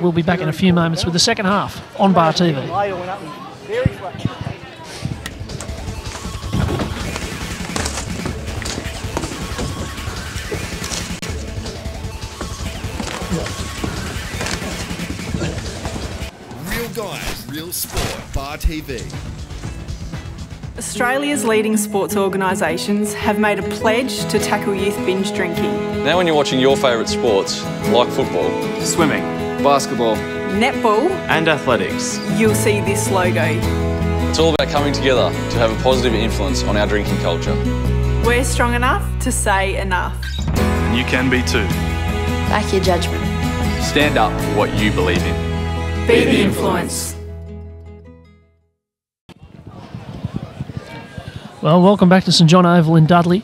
We'll be back in a few moments with the second half on Bar TV. Real guys, real sport. Bar TV. Australia's leading sports organisations have made a pledge to tackle youth binge drinking. Now when you're watching your favourite sports, like football, Swimming, basketball, Netball, and athletics, you'll see this logo. it's all about coming together to have a positive influence on our drinking culture. We're strong enough to say enough. and you can be too. Back your judgment. Stand up for what you believe in. Be the influence. Well, welcome back to St John Oval in Dudley.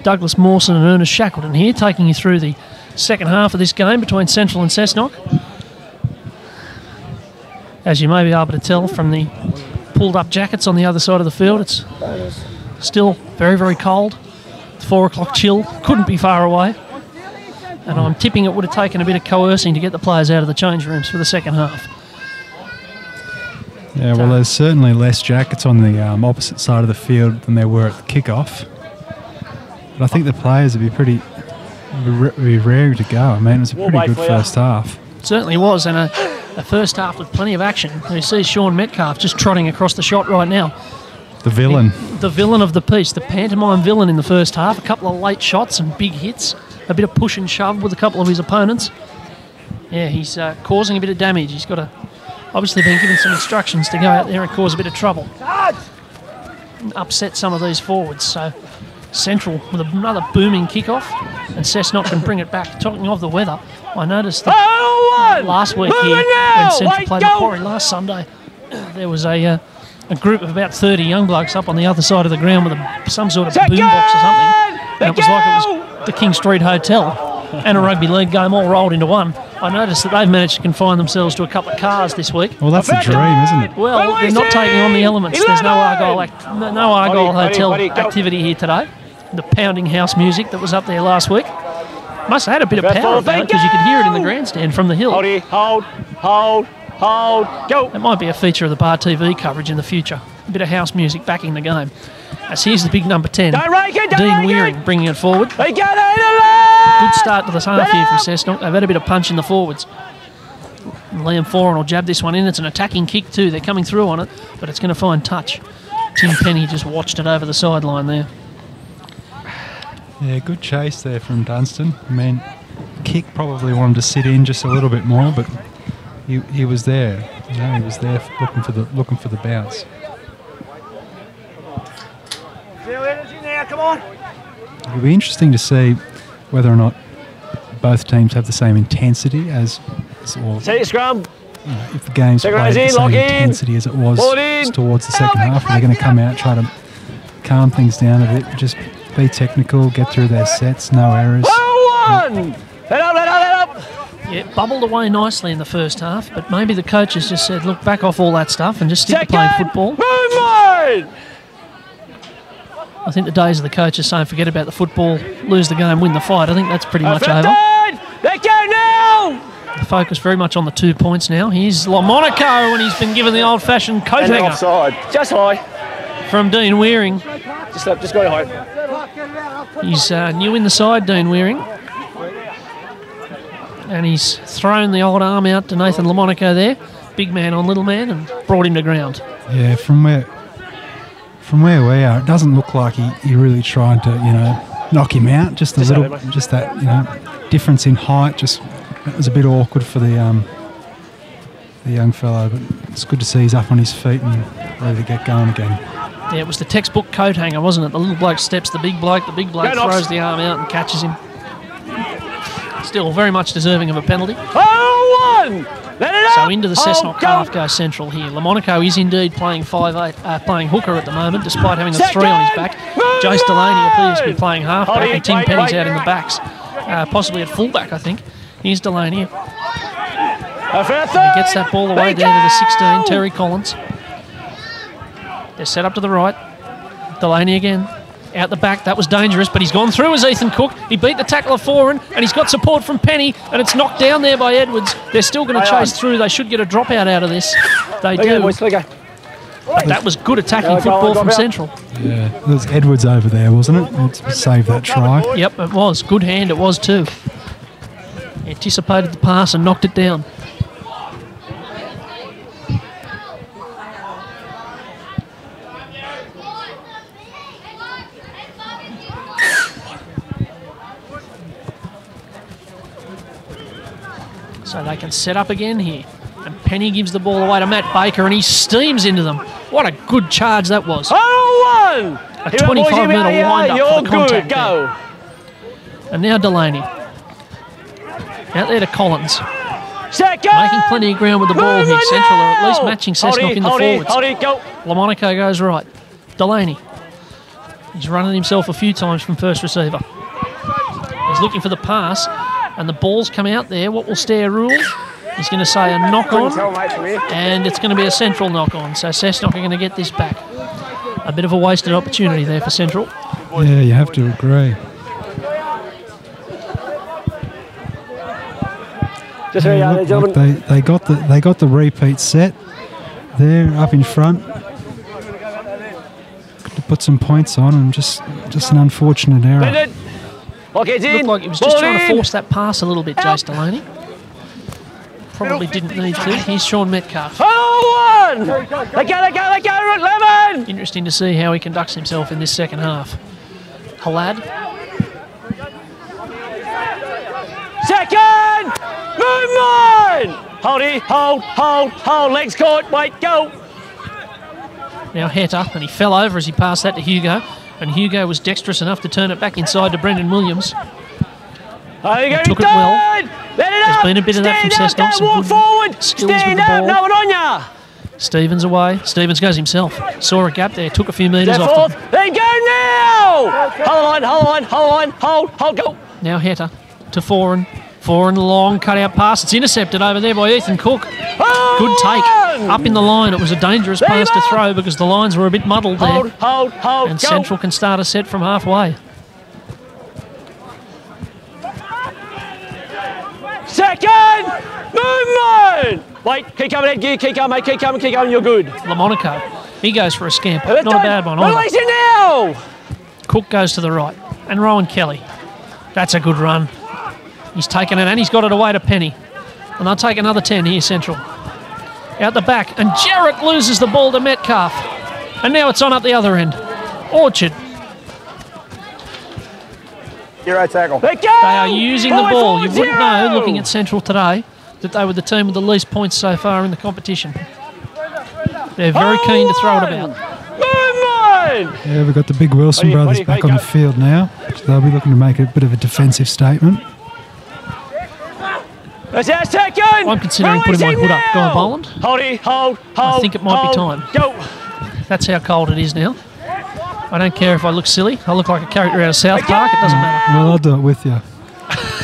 Douglas Mawson and Ernest Shackleton here, taking you through the second half of this game between Central and Cessnock. As you may be able to tell from the pulled up jackets on the other side of the field, it's still very, very cold. 4 o'clock chill, couldn't be far away. And I'm tipping it would have taken a bit of coercing to get the players out of the change rooms for the second half. Yeah, well, there's certainly less jackets on the opposite side of the field than there were at the kickoff. But I think the players would be be raring to go. I mean, it was a pretty good first half. It certainly was, and a first half with plenty of action. You see Sean Metcalf just trotting across the shot right now. The villain. The villain of the piece, the pantomime villain in the first half. A couple of late shots and big hits. A bit of push and shove with a couple of his opponents. Yeah, he's causing a bit of damage. He's got to obviously been given some instructions to go out there and cause a bit of trouble. And upset some of these forwards. So Central with another booming kickoff, and Cessnock can bring it back. Talking of the weather, I noticed that last week here when Central played Macquarie last Sunday, there was a group of about 30 young blokes up on the other side of the ground with some sort of boombox or something. And it was like it was the King Street Hotel and a rugby league game all rolled into one. I noticed that they've managed to confine themselves to a couple of cars this week. Well, that's the dream, isn't it? Well, they're not taking on the elements. There's no Argyle Hotel activity here today. The pounding house music that was up there last week must have had a bit of power about it, because you could hear it in the grandstand from the hill. Hold, go. It might be a feature of the Bar TV coverage in the future. A bit of house music backing the game. As here's the big number 10, Dean Wearing, bringing it forward. Good start to the half here from Cessnock. They've had a bit of punch in the forwards. And Liam Foran will jab this one in. It's an attacking kick too. They're coming through on it, but it's going to find touch. Tim Penny just watched it over the sideline there. Yeah, good chase there from Dunstan. I mean, kick probably wanted to sit in just a little bit more, but he was there. You know, he was there looking for the bounce. Come on. It'll be interesting to see whether or not both teams have the same intensity or Take scrum. You know, if the game's played at the same intensity as it was towards the second half, they're going to come out, try to calm things down a bit, just be technical, get through their sets, no errors. Let up. Yeah, bubbled away nicely in the first half, but maybe the coaches just said, look, back off all that stuff and just stick to playing football. I think the days of the coaches saying forget about the football, lose the game, win the fight, I think that's pretty much over. Let go now! The focus very much on the 2 points now. Here's Lamonaco, and he's been given the old-fashioned coat hanger. Offside. Just high. From Dean Wearing. Just go high. He's new in the side, Dean Wearing. And he's thrown the old arm out to Nathan Lamonaco there. Big man on little man, and brought him to ground. Yeah, from where we are, it doesn't look like he really tried to, knock him out. Just that, difference in height. It was a bit awkward for the young fellow, but it's good to see he's up on his feet and ready to get going again. Yeah, it was the textbook coat hanger, wasn't it? The little bloke steps the big bloke throws the arm out and catches him. Still very much deserving of a penalty. So into the Cessnock half goes Central here. Lamonaco is indeed playing 5'8", playing hooker at the moment, despite having a 3 on his back. Jace Delaney appears to be playing halfback, and Tim Penny's out in the backs, possibly at fullback, I think. Here's Delaney. And he gets that ball away down to the 16, Terry Collins. They're set up to the right. Delaney again. Out the back, that was dangerous, but he's gone through as Ethan Cook. He beat the tackler Foran, and he's got support from Penny, and it's knocked down there by Edwards. They're still going to chase through. They should get a dropout out of this. They do. But that was good attacking football from Central. Yeah, there was Edwards over there, wasn't it? It saved that try. Yep, it was. Good hand, it was too. He anticipated the pass and knocked it down. So they can set up again here. And Penny gives the ball away to Matt Baker, and he steams into them. What a good charge that was. A 25-metre wind-up for the contact there. And now Delaney. Out there to Collins. Making plenty of ground with the ball here. Central are at least matching Cessnock in the forwards. Lamonaco goes right. Delaney. He's running himself a few times from first receiver. He's looking for the pass. And the ball's come out there. What will Stair rule? He's going to say a knock-on, and it's going to be a Central knock-on. So Cessnock are going to get this back. A bit of a wasted opportunity there for Central. Yeah, you have to agree. Just so you know, Look gentlemen. like they got the repeat set there up in front. Got to put some points on, and just an unfortunate error. Bennett. Lockheads in. Looked like he was just Ball trying to in. force that pass a little bit, Jace Delaney. Probably didn't need to. Here's Sean Metcalf. Oh, one! Let go, Lemon! Interesting to see how he conducts himself in this second half. Halad. Second! Movement! Hold, legs caught, wait, go! Now Heta, and he fell over as he passed that to Hugo, and Hugo was dexterous enough to turn it back inside to Brendan Williams. He took it well. There's been a bit of that from Cessnock, some walk good forward! skills with Stand the up, ball. no one on ya! Stevens away. Stevens goes himself. Saw a gap there, took a few metres Step off forth, them. then go now! Hold, go! Now Heta to Foran. Foran, long cut-out pass. It's intercepted over there by Ethan Cook. Good take. Up in the line. It was a dangerous pass to throw because the lines were a bit muddled there. Hold, And go! Central can start a set from halfway. Second! Movement! Wait, keep coming, Ed Gear, keep coming, you're good. LaMonaco, he goes for a scamper. Not a bad one either. Release it now! Cook goes to the right. And Rowan Kelly. That's a good run. He's taken it and he's got it away to Penny. And they'll take another 10 here, Central. Out the back. And Jarrett loses the ball to Metcalf. And now it's on up the other end. Orchard. Hero tackle. Let go! They are using the ball. You wouldn't know, looking at Central today, that they were the team with the least points so far in the competition. They're very keen to throw it about. Movement! Yeah, we've got the big Wilson brothers back on the field now. So they'll be looking to make a bit of a defensive statement. That's our second! I'm considering putting my hood up. Guy Boland. Hold. I think it might be time. Go! That's how cold it is now. I don't care if I look silly. I look like a character out of South Park. It doesn't matter. Well, I'll do it with you.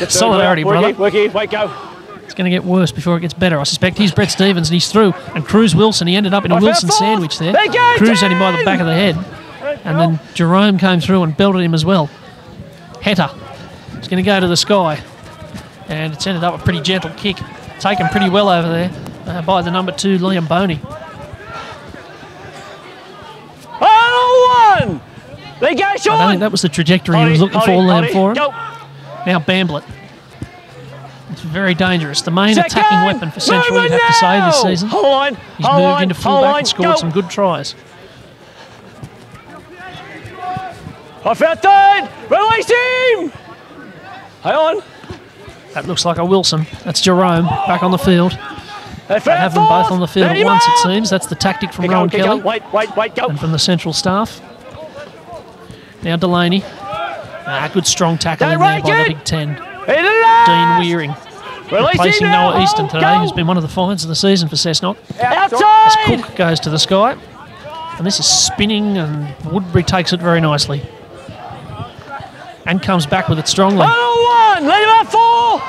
Solidarity, brother. Work it, wait, go. It's going to get worse before it gets better. I suspect he's Brett Stevens and he's through. And Cruz Wilson, he ended up in a Wilson sandwich there. Cruz had him by the back of the head. And then Jerome came through and belted him as well. Heta is going to go to the sky. And it's ended up a pretty gentle kick. Taken pretty well over there by the number 2, Liam Boney. Oh, one! There goes Sean! I don't think that was the trajectory he was looking for, Liam Foran. Now Bamblet. It's very dangerous. The main attacking weapon for Central, you have to say, this season. He's moved into fullback and scored some good tries. Off our third! Release him! Hang on. That looks like a Wilson. That's Jerome back on the field. They have them both on the field at once, it seems. That's the tactic from Rowan Kelly. Wait, go. And from the Central staff. Now Delaney. Good strong tackle in there by the Big Ten. Dean Wearing. Replacing Noah Easton today, who's been one of the finds of the season for Cessnock. Outside! As Cook goes to the sky. And this is spinning, and Woodbury takes it very nicely. And comes back with it strongly. One, let him have 4!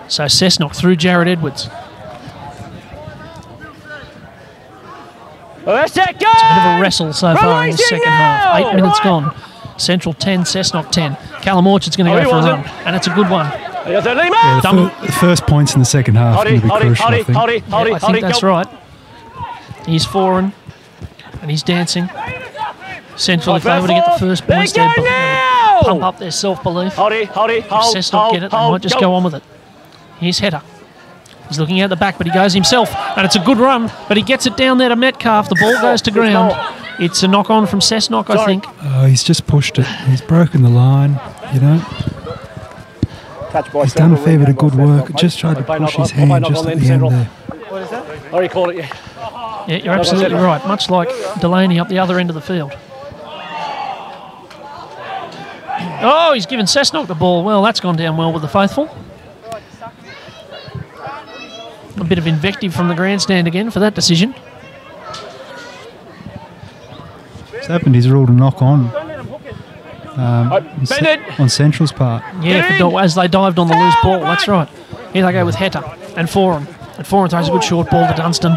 So Cessnock through Jared Edwards. It's a bit of a wrestle so far in the second half. 8 minutes gone. Central 10, Cessnock 10. Callum Orchard's going to go for a run, and it's a good one. Yeah, the first points in the second half are going to be crucial, I think. I think that's right. He's Foran, and he's dancing. Central, if they were to get the first points, they'd pump up their self-belief. If Cessnock get it, they might just go on with it. Here's Heta. He's looking out the back, but he goes himself, and it's a good run, but he gets it down there to Metcalf. The ball goes to ground. It's a knock-on from Cessnock, I think. Oh, he's just pushed it. He's broken the line, you know. He's done a fair bit of good work. Just tried to push his hand just at the end there. What is that? I already called it, yeah. Yeah, you're absolutely right. Much like Delaney up the other end of the field. Oh, he's given Cessnock the ball. Well, that's gone down well with the faithful. A bit of invective from the grandstand again for that decision. What's happened? He's ruled a knock on. on Central's part. Yeah, as they dived on the loose ball. That's right. Here they go with Heta and Foran. And Foran throws a good short ball to Dunstan.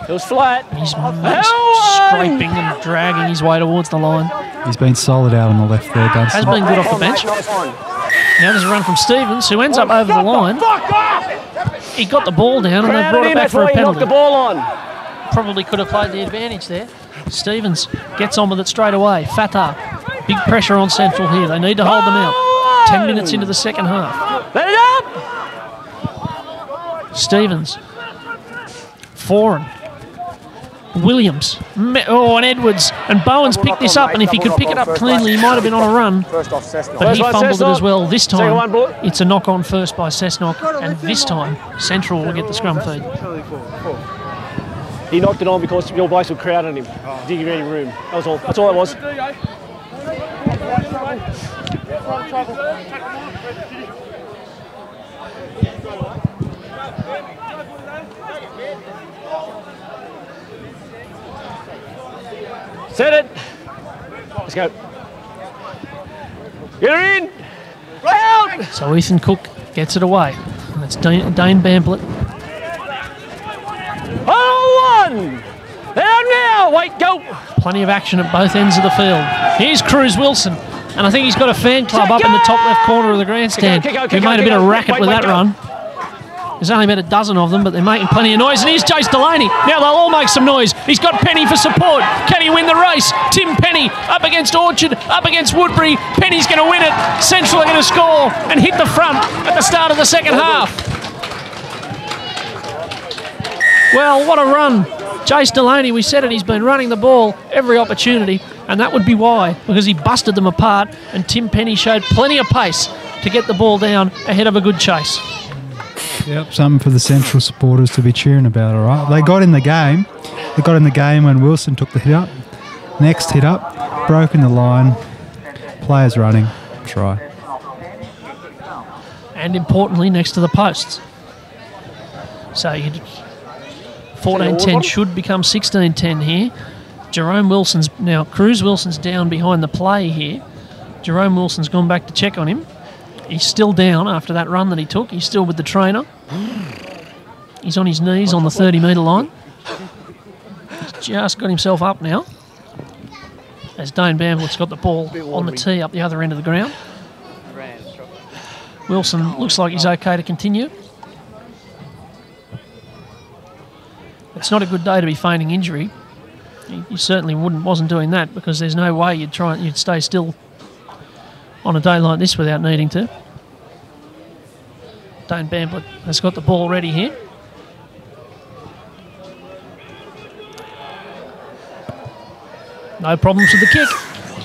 It was flat. He's scraping and dragging his way towards the line. He's been solid out on the left there, Dunstan. Has been good off the bench. Now there's a run from Stevens, who ends up over the line. He got the ball down and they brought it back for a penalty. The ball on. Probably could have played the advantage there. Stevens gets on with it straight away. Fatah, big pressure on Central here. They need to hold them out. 10 minutes into the second half. Let it up! Stevens. Foran. Williams. And Edwards. And Bowen's picked this up, and if he could pick it up cleanly, he might have been on a run. But he fumbled it as well. This time, it's a knock-on first by Cessnock, and this time, Central will get the scrum feed. He knocked it on because your boys were crowding him. Didn't give any room. That was all. That's all it was. Set it. Let's go. Get her in. Round. So Ethan Cook gets it away. That's Dane Bamblett. Oh, one. Down now. Wait, go. Plenty of action at both ends of the field. Here's Cruz Wilson. And I think he's got a fan club up in the top left corner of the grandstand who made a bit of racket with that run. There's only about a dozen of them, but they're making plenty of noise. And here's Jace Delaney. Now they'll all make some noise. He's got Penny for support. Can he win the race? Tim Penny up against Orchard, up against Woodbury. Penny's going to win it. Central are going to score and hit the front at the start of the second half. Well, what a run. Jace Delaney, we said it, he's been running the ball every opportunity, and that would be why, because he busted them apart, and Tim Penny showed plenty of pace to get the ball down ahead of a good chase. Yep, something for the Central supporters to be cheering about, all right. They got in the game. They got in the game when Wilson took the hit up. Next hit up, broken the line. Players running, try. And importantly, next to the posts. So 14-10 should become 16-10 here. Jerome Wilson's, now Cruz Wilson's down behind the play here. Jerome Wilson's gone back to check on him. He's still down after that run that he took. He's still with the trainer. He's on his knees on the 30-metre line. He's just got himself up now. As Dane Bamblett's got the ball on the tee up the other end of the ground. Wilson looks like he's okay to continue. It's not a good day to be feigning injury. You certainly wasn't doing that, because there's no way you'd stay still on a day like this without needing to. Dane Bamblett has got the ball ready here. No problems with the kick.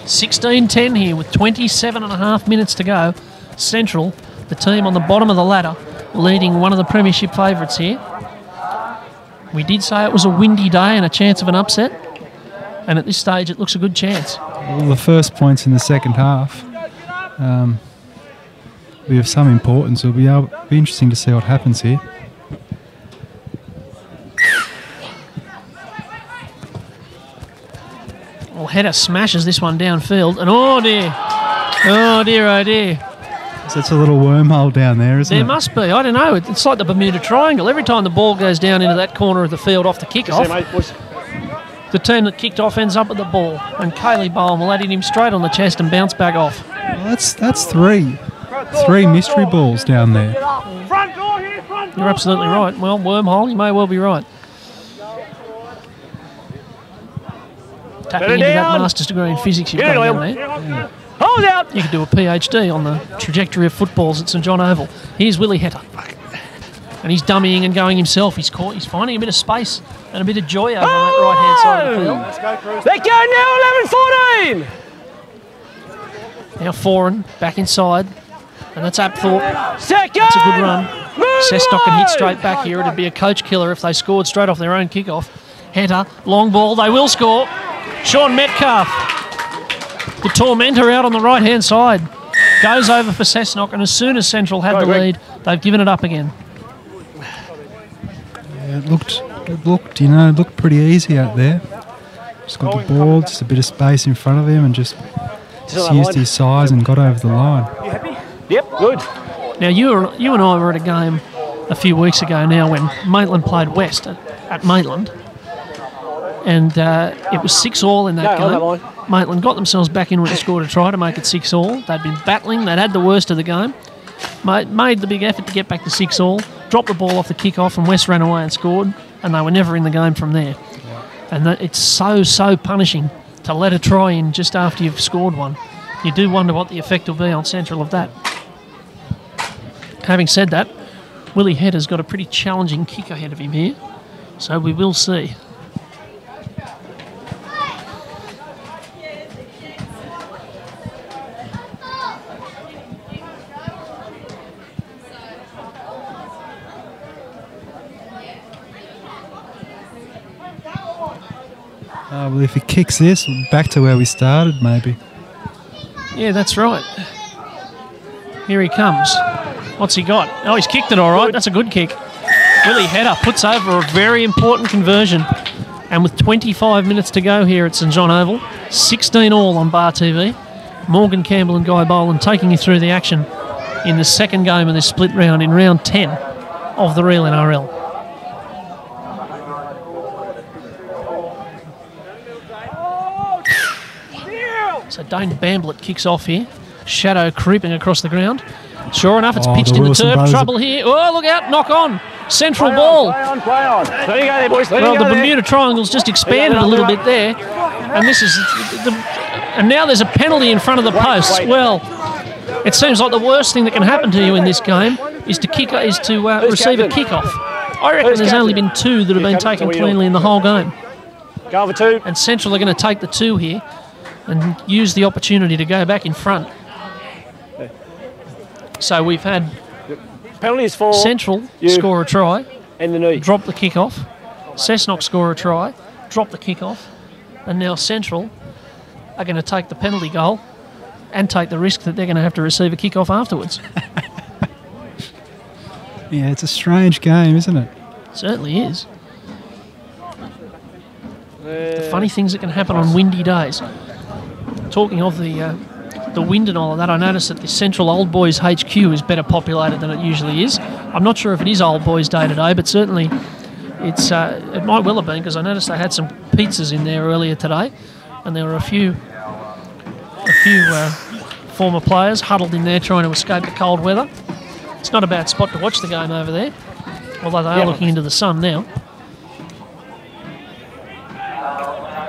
16-10 here with 27.5 minutes to go. Central, the team on the bottom of the ladder, leading one of the premiership favourites here. We did say it was a windy day and a chance of an upset, and at this stage it looks a good chance. Well, the first points in the second half be of some importance. It'll be interesting to see what happens here. Well, Hedda smashes this one downfield, and oh dear, oh dear, oh dear. So it's a little wormhole down there, isn't it? There must be. I don't know. It's like the Bermuda Triangle. Every time the ball goes down into that corner of the field off the kick-off, the team that kicked off ends up with the ball, and Kaylee Bowen will hit him straight on the chest and bounce back off. Well, that's three mystery balls down there. You're absolutely right. Well, wormhole, you may well be right. Tapping into that master's degree in physics you've got down there. Yeah. Hold out! You could do a PhD on the trajectory of footballs at St John Oval. Here's Willie Heta. And he's dummying and going himself. He's finding a bit of space and a bit of joy over that right-hand side of the field. Let go now, 11-14! Now Foran back inside. And that's Apthorpe. Second! That's a good run. Cessnock can hit straight back here. It'd be a coach killer if they scored straight off their own kickoff. Heta, long ball. They will score. Sean Metcalf. The tormentor out on the right-hand side. Goes over for Cessnock, and as soon as Central had the lead, they've given it up again. Yeah, it looked pretty easy out there. Just got the ball, just a bit of space in front of him, and just Just used his size and got over the line. You happy? Yep, good. Now, you and I were at a game a few weeks ago now when Maitland played West at Maitland. And it was 6-all in that game. Maitland got themselves back in when they scored a try to make it 6-all. They'd been battling. They'd had the worst of the game. Made the big effort to get back to 6-all, dropped the ball off the kick-off, and West ran away and scored, and they were never in the game from there. And it's so punishing to let a try in just after you've scored one. You do wonder what the effect will be on Central of that. Having said that, Willie Head has got a pretty challenging kick ahead of him here, so we will see. Well, if he kicks this, back to where we started, maybe. Yeah, that's right. Here he comes. What's he got? Oh, he's kicked it all right. That's a good kick. Willie Header puts over a very important conversion. And with 25 minutes to go here at St John Oval, 16-all on Bar TV. Morgan Campbell and Guy Boland taking you through the action in the second game of this split round, in round 10 of the Real NRL. So Dane Bamblett kicks off here. Shadow creeping across the ground. Sure enough, it's pitched in the turf. Trouble here. Oh, look out, knock on. Central ball. Play on. There you go there, boys. Well, the Bermuda Triangle's just expanded a little bit there. And this is and now there's a penalty in front of the posts. Well, it seems like the worst thing that can happen to you in this game is to receive a kick-off. I reckon there's only been 2 that have been taken cleanly in the whole game. Go for 2. And Central are going to take the 2 here and use the opportunity to go back in front. So we've had penalties for Central score a try, and the knee. Drop the kick-off. Cessnock score a try, drop the kick-off, and now Central are going to take the penalty goal and take the risk that they're going to have to receive a kick-off afterwards. Yeah, it's a strange game, isn't it? Certainly is. The funny things that can happen on windy days. Talking of the wind and all of that, I noticed that the Central Old Boys HQ is better populated than it usually is. I'm not sure if it is Old Boys Day today, but certainly it might well have been, because I noticed they had some pizzas in there earlier today, and there were a few former players huddled in there trying to escape the cold weather. It's not a bad spot to watch the game over there, although they are looking into the sun now.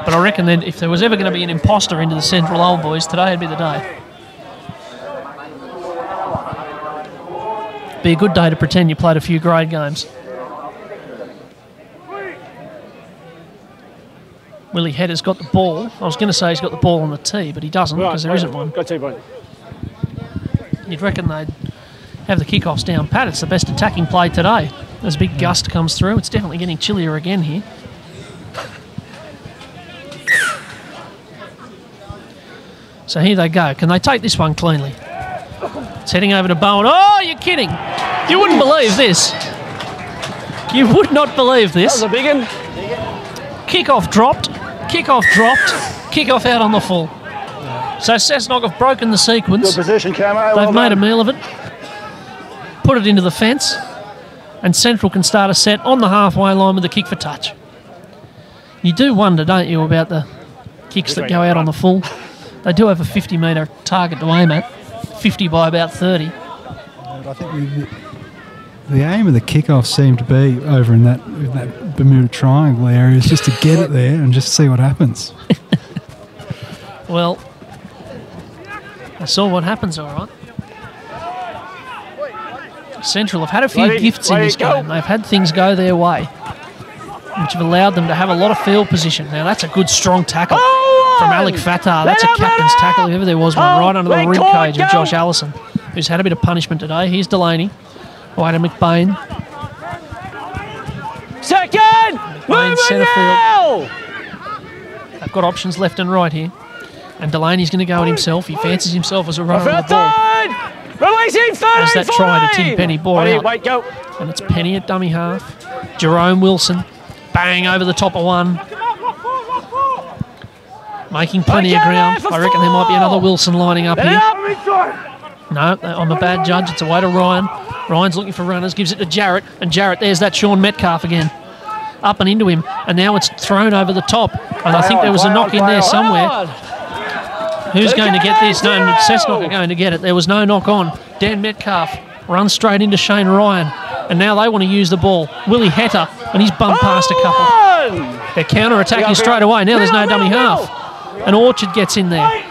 But I reckon that if there was ever going to be an imposter into the Central Old Boys, today would be the day. Be a good day to pretend you played a few grade games. Willie Header's got the ball. I was going to say he's got the ball on the tee, but he doesn't, because there isn't one. Got 2 points. You'd reckon they'd have the kickoffs down pat. It's the best attacking play today. As a big gust comes through, it's definitely getting chillier again here. So here they go. Can they take this one cleanly? It's heading over to Bowen. Oh, you're kidding. You wouldn't believe this. You would not believe this. That was a big one. Kickoff dropped. Kickoff dropped. Kickoff out on the full. So Cessnock have broken the sequence. Good position, Camo. They've made a meal of it. Put it into the fence. And Central can start a set on the halfway line with a kick for touch. You do wonder, don't you, about the kicks that go out on the full. They do have a 50-metre target to aim at, 50 by about 30. I think the aim of the kickoff seemed to be over in that Bermuda Triangle area, is just to get it there and just see what happens. Well, I saw what happens, all right. Central have had a few gifts in this game. They've had things go their way, which have allowed them to have a lot of field position. Now, that's a good, strong tackle from Alec Fatah. That's a captain's tackle, if ever there was one, right under the rib cage of Josh Allison, who's had a bit of punishment today. Here's Delaney. Wide to McBain. Second! McBain centre field. They've got options left and right here. And Delaney's going to go at himself. He fancies himself as a runner on the ball. Releasing 30, as that try to Tim Penny ball out. Wait, go. And it's Penny at dummy half. Jerome Wilson. Bang over the top of one. Making plenty of ground. I reckon there might be another Wilson lining up here. No, I'm a bad judge. It's away to Ryan. Ryan's looking for runners, gives it to Jarrett. And Jarrett, there's that Sean Metcalf again. Up and into him. And now it's thrown over the top. And I think there was a knock in there somewhere. Who's going to get this? No, Cessnock are going to get it. There was no knock on. Dan Metcalf runs straight into Shane Ryan. And now they want to use the ball. Willie Hatter, and he's bumped past a couple. They're counter-attacking straight away. Now there's no dummy half. And Orchard gets in there.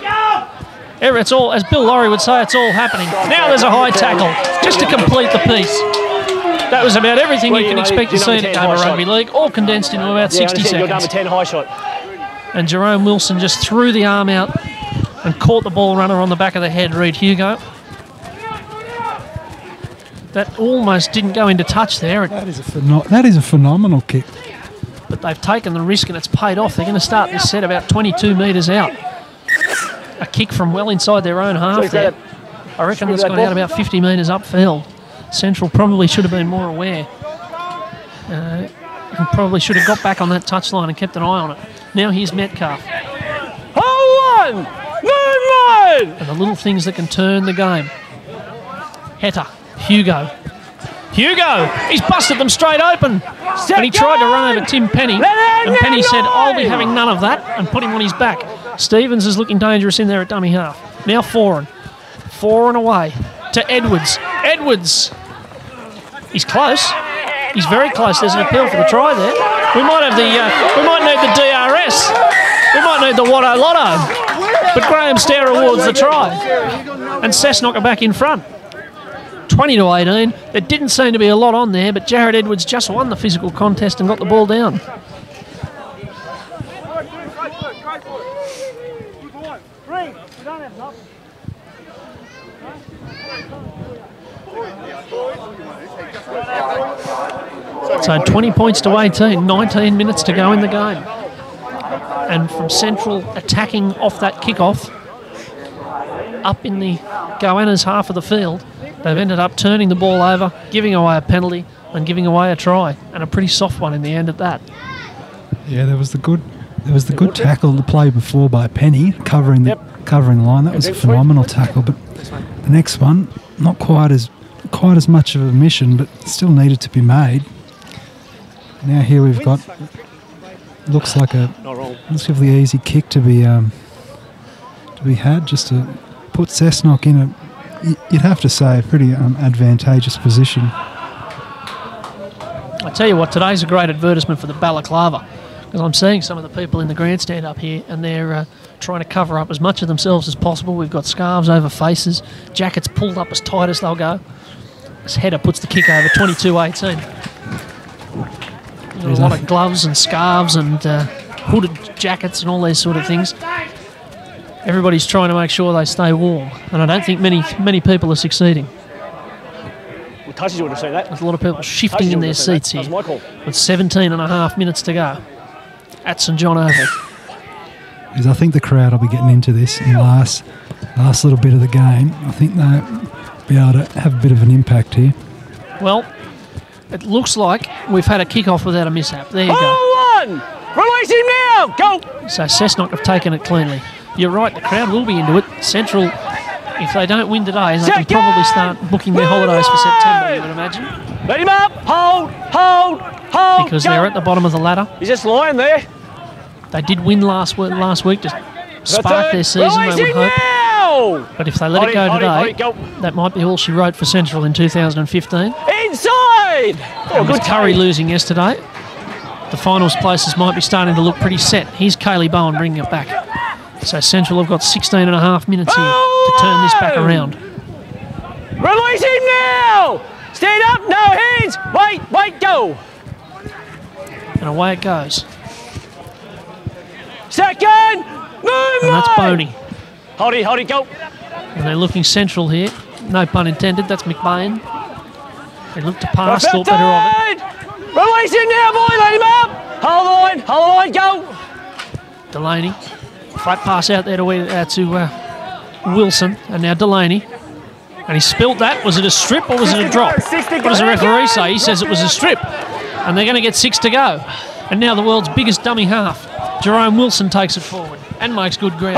It's all, as Bill Laurie would say, it's all happening. Now there's a high tackle, just to complete the piece. That was about everything you can expect to see in a game of rugby league, all condensed into about 60 seconds. And Jerome Wilson just threw the arm out and caught the ball runner on the back of the head, Reid Hugo. That almost didn't go into touch there. That is a phenomenal kick. But they've taken the risk and it's paid off. They're going to start this set about 22 metres out. A kick from well inside their own half there. I reckon it's gone out about 50 metres upfield. Central probably should have been more aware. And probably should have got back on that touchline and kept an eye on it. Now here's Metcalf. Hold on! Move, and the little things that can turn the game. Hatter, Hugo. Hugo! He's busted them straight open. And he tried to run over Tim Penny. And Penny said, I'll be having none of that, and put him on his back. Stevens is looking dangerous in there at dummy half. Now Foran. Foran away to Edwards. Edwards. He's close. He's very close. There's an appeal for the try there. We might have we might need the DRS. We might need the Watto Lotto. But Graham Stair awards the try. And Cessnock are back in front. 20-18. There didn't seem to be a lot on there, but Jared Edwards just won the physical contest and got the ball down. So 20 points to 18, 19 minutes to go in the game. And from Central attacking off that kickoff, up in the Goannas half of the field, they've ended up turning the ball over, giving away a penalty and giving away a try, and a pretty soft one in the end at that. Yeah, there was the good tackle the play before by Penny covering the line. That was a phenomenal tackle, but the next one not quite as much of a mission, but still needed to be made. Now here we've got looks like the easy kick to be had, just to put Cessnock in a, you'd have to say, a pretty advantageous position. I tell you what, today's a great advertisement for the balaclava, because I'm seeing some of the people in the grandstand up here and they're trying to cover up as much of themselves as possible. We've got scarves over faces, jackets pulled up as tight as they'll go. This header puts the kick over, 22-18. A lot of gloves and scarves and hooded jackets and all these sort of things. Everybody's trying to make sure they stay warm, and I don't think many people are succeeding. Touches, you want to see that? There's a lot of people shifting in their seats here with 17 and a half minutes to go at St John Oval. I think the crowd will be getting into this in the last little bit of the game. I think they'll be able to have a bit of an impact here. Well, it looks like we've had a kick-off without a mishap. There you go. Hold on! Release him now! Go! So Cessnock have taken it cleanly. You're right, the crowd will be into it. Central, if they don't win today, they can probably start booking their holidays for September, you would imagine. Let him up! Hold! Because they're at the bottom of the ladder. He's just lying there. They did win last week to spark their season, they would hope. Now! But if they let it go today, that might be all she wrote for Central in 2015. Inside! And with Curry losing yesterday, the finals places might be starting to look pretty set. Here's Kaylee Bowen bringing it back. So Central have got 16 and a half minutes here to turn this back around. Release him now! Stand up, no hands! Wait, go! And away it goes. Second! Move! And that's Boney. Hold it, go! And they're looking Central here. No pun intended, that's McBain. They look to pass, thought better of it. Release him now, boy, let him up! Hold the line, go! Delaney. Flat pass out there to Wilson, and now Delaney. And he spilt that. Was it a strip or was it a drop? What does the referee say? He says it was a strip. And they're going to get 6 to go. And now the world's biggest dummy half, Jerome Wilson, takes it forward. and makes good ground.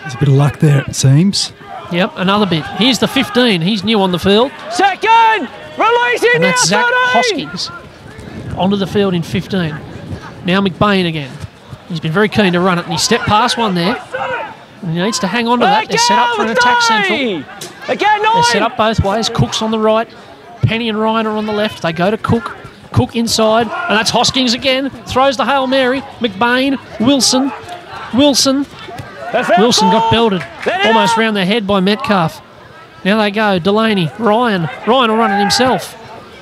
There's a bit of luck there, it seems. Yep, another bit. Here's the 15. He's new on the field. Second! Releasing And that's now, Zach 13! Hoskins onto the field in 15. Now McBain again. He's been very keen to run it, and he stepped past one there. And he needs to hang on to that. They're set up for an attack central. Again, 9! They're set up both ways. Cook's on the right. Penny and Ryan are on the left. They go to Cook. Cook inside, and that's Hoskins again. Throws the Hail Mary. McBain, Wilson. Wilson got belted almost round their head by Metcalf. Now they go. Delaney, Ryan. Ryan will run it himself.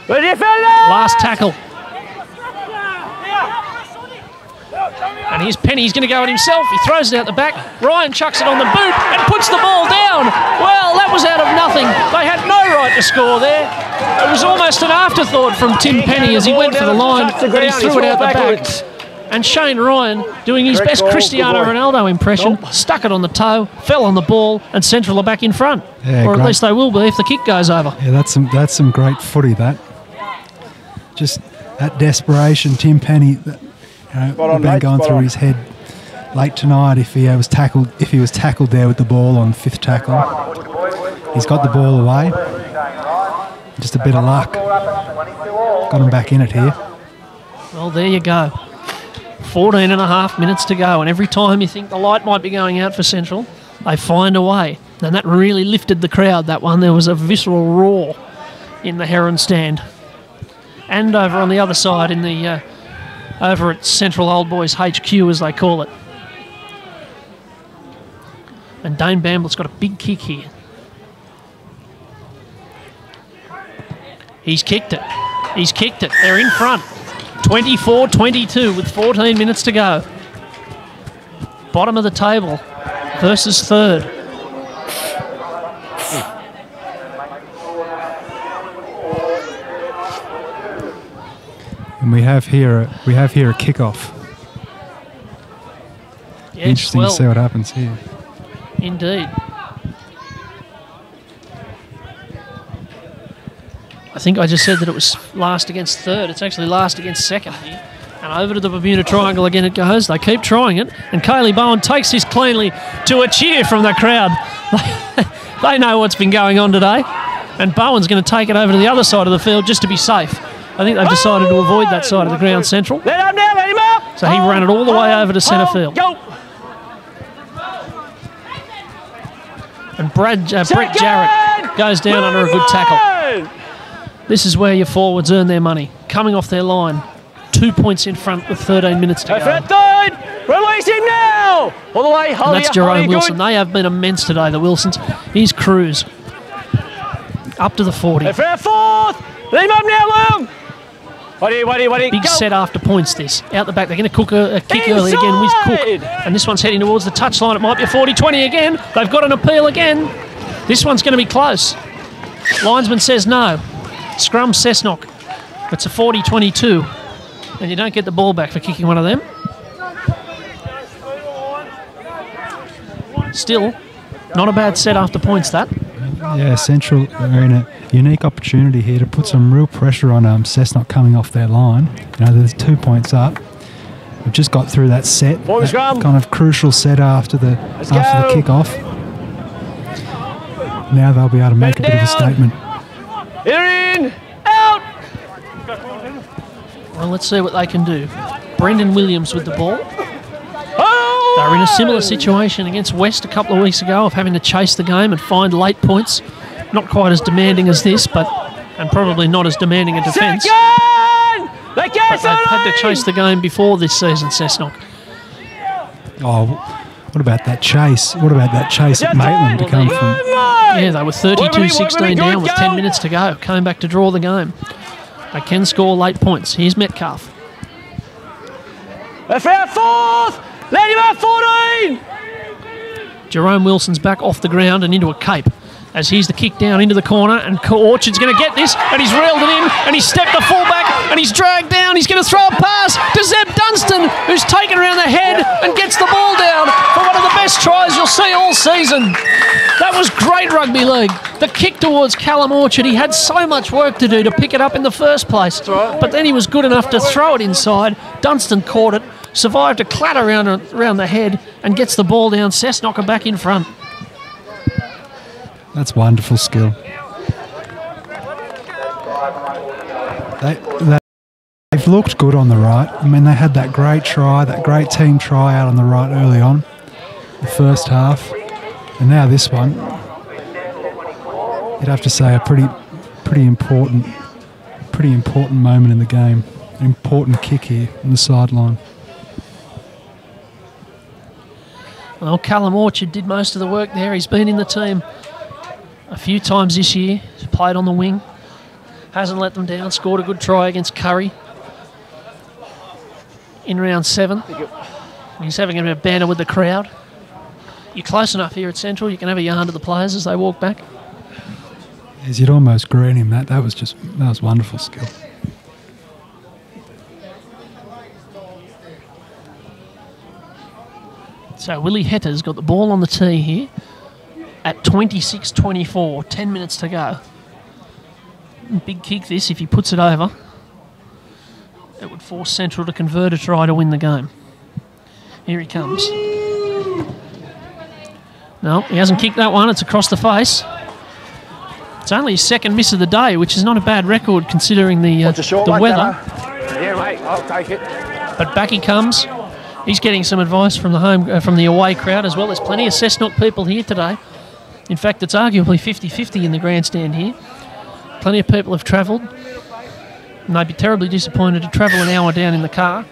Last tackle. And here's Penny. He's going to go it himself. He throws it out the back. Ryan chucks it on the boot and puts the ball down. Well, that was out of nothing. They had no right to score there. It was almost an afterthought from Tim Penny as he went for the line, but he threw it out the back. And Shane Ryan, doing his best Cristiano Ronaldo impression, stuck it on the toe, fell on the ball, and Central are back in front. Yeah, or at least they will be if the kick goes over. Yeah, that's some great footy, that. Just that desperation, Tim Penny, that, been going through his head late tonight if he was tackled there with the ball on 5th tackle. He's got the ball away. Just a bit of luck. Got him back in it here. Well, there you go. 14 and a half minutes to go, and every time you think the light might be going out for Central, they find a way. And that really lifted the crowd, that one. There was a visceral roar in the Heron stand. And over on the other side, in the over at Central Old Boys HQ, as they call it. And Dane Bamblett's got a big kick here. He's kicked it. He's kicked it. They're in front. 24-22 with 14 minutes to go. Bottom of the table versus third. And we have here a kickoff. Yes, interesting to see what happens here. Indeed. I think I just said that it was last against third. It's actually last against second here. And over to the Bermuda Triangle again it goes. They keep trying it. And Kaylee Bowen takes this cleanly to a cheer from the crowd. They know what's been going on today. And Bowen's going to take it over to the other side of the field just to be safe. I think they've decided to avoid that side of the ground, Central. Let him now, let him up! So he ran it all the way over to centre field. Go! And Brett Jarrett goes down under a good tackle. This is where your forwards earn their money. Coming off their line. 2 points in front with 13 minutes to go. Third! Release him now! All the way, and that's Jerome Wilson. They have been immense today, the Wilsons. Here's Cruz. Up to the 40. Fourth! Let him up now, Lum! Big go. Set after points, this. Out the back. They're going to cook a kick early again with Cook. And this one's heading towards the touchline. It might be a 40-20 again. They've got an appeal again. This one's going to be close. Linesman says no. Scrum Cessnock. It's a 40-22. And you don't get the ball back for kicking one of them. Still, not a bad set after points, that. Yeah, Central are in a unique opportunity here to put some real pressure on Cessnock coming off their line. You know, there's 2 points up. We've just got through that set, that kind of crucial set after the kick-off. Now they'll be able to make a bit of a statement. In, out! Well, let's see what they can do. Brendan Williams with the ball. They were in a similar situation against West a couple of weeks ago of having to chase the game and find late points. Not quite as demanding as this, and probably not as demanding a defence. But they've had to chase the game before this season, Cessnock. Oh, what about that chase? What about that chase at Maitland to come from? Yeah, they were 32-16 down with 10 minutes to go. Came back to draw the game. They can score late points. Here's Metcalf. They're fourth! Let him up, 14! Jerome Wilson's back off the ground and into a cape. As here's the kick down into the corner, and Orchard's going to get this, and he's reeled it in, and he's stepped the fullback, and he's dragged down. He's going to throw a pass to Zeb Dunstan, who's taken around the head and gets the ball down for one of the best tries you'll see all season. That was great rugby league. The kick towards Callum Orchard, he had so much work to do to pick it up in the first place, but then he was good enough to throw it inside. Dunstan caught it, survived a clatter around the head and gets the ball down. Cessnock are back in front. That's wonderful skill. They've looked good on the right. I mean, they had that great try, that great team try out on the right early on, the first half, and now this one. You'd have to say a pretty important moment in the game. An important kick here on the sideline. Well, Callum Orchard did most of the work there. He's been in the team a few times this year. He's played on the wing. Hasn't let them down. Scored a good try against Curry in round 7. He's having a bit of banter with the crowd. You're close enough here at Central. You can have a yarn to the players as they walk back. As you'd almost green him that. That was wonderful skill. So Willie Hetter's got the ball on the tee here at 26-24, 10 minutes to go. Big kick this, if he puts it over, it would force Central to convert a try to win the game. Here he comes. No, he hasn't kicked that one, it's across the face. It's only his second miss of the day, which is not a bad record considering the weather. Yeah, mate, I'll take it. But back he comes. He's getting some advice from the from the away crowd as well. There's plenty of Cessnock people here today. In fact, it's arguably 50-50 in the grandstand here. Plenty of people have travelled, and they'd be terribly disappointed to travel an hour down in the car,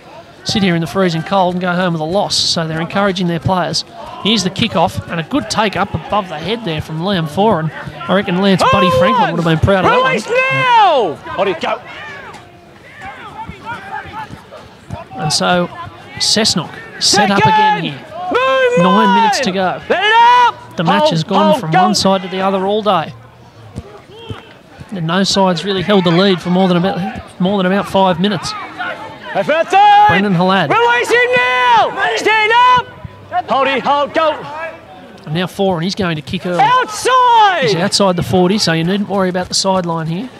sit here in the freezing cold and go home with a loss. So they're encouraging their players. Here's the kick-off, and a good take-up above the head there from Liam Foran. I reckon Lance Buddy Franklin would have been proud of that one. Release now! On it, go. And so Cessnock set up again here. 9 minutes to go. Let it up! The match has gone from one side to the other all day. And no side's really held the lead for more than about 5 minutes. Brendan Halad. Release him now! Stand up! Hold it, hold, go! And now Foran, he's going to kick early. Outside! He's outside the 40, so you needn't worry about the sideline here.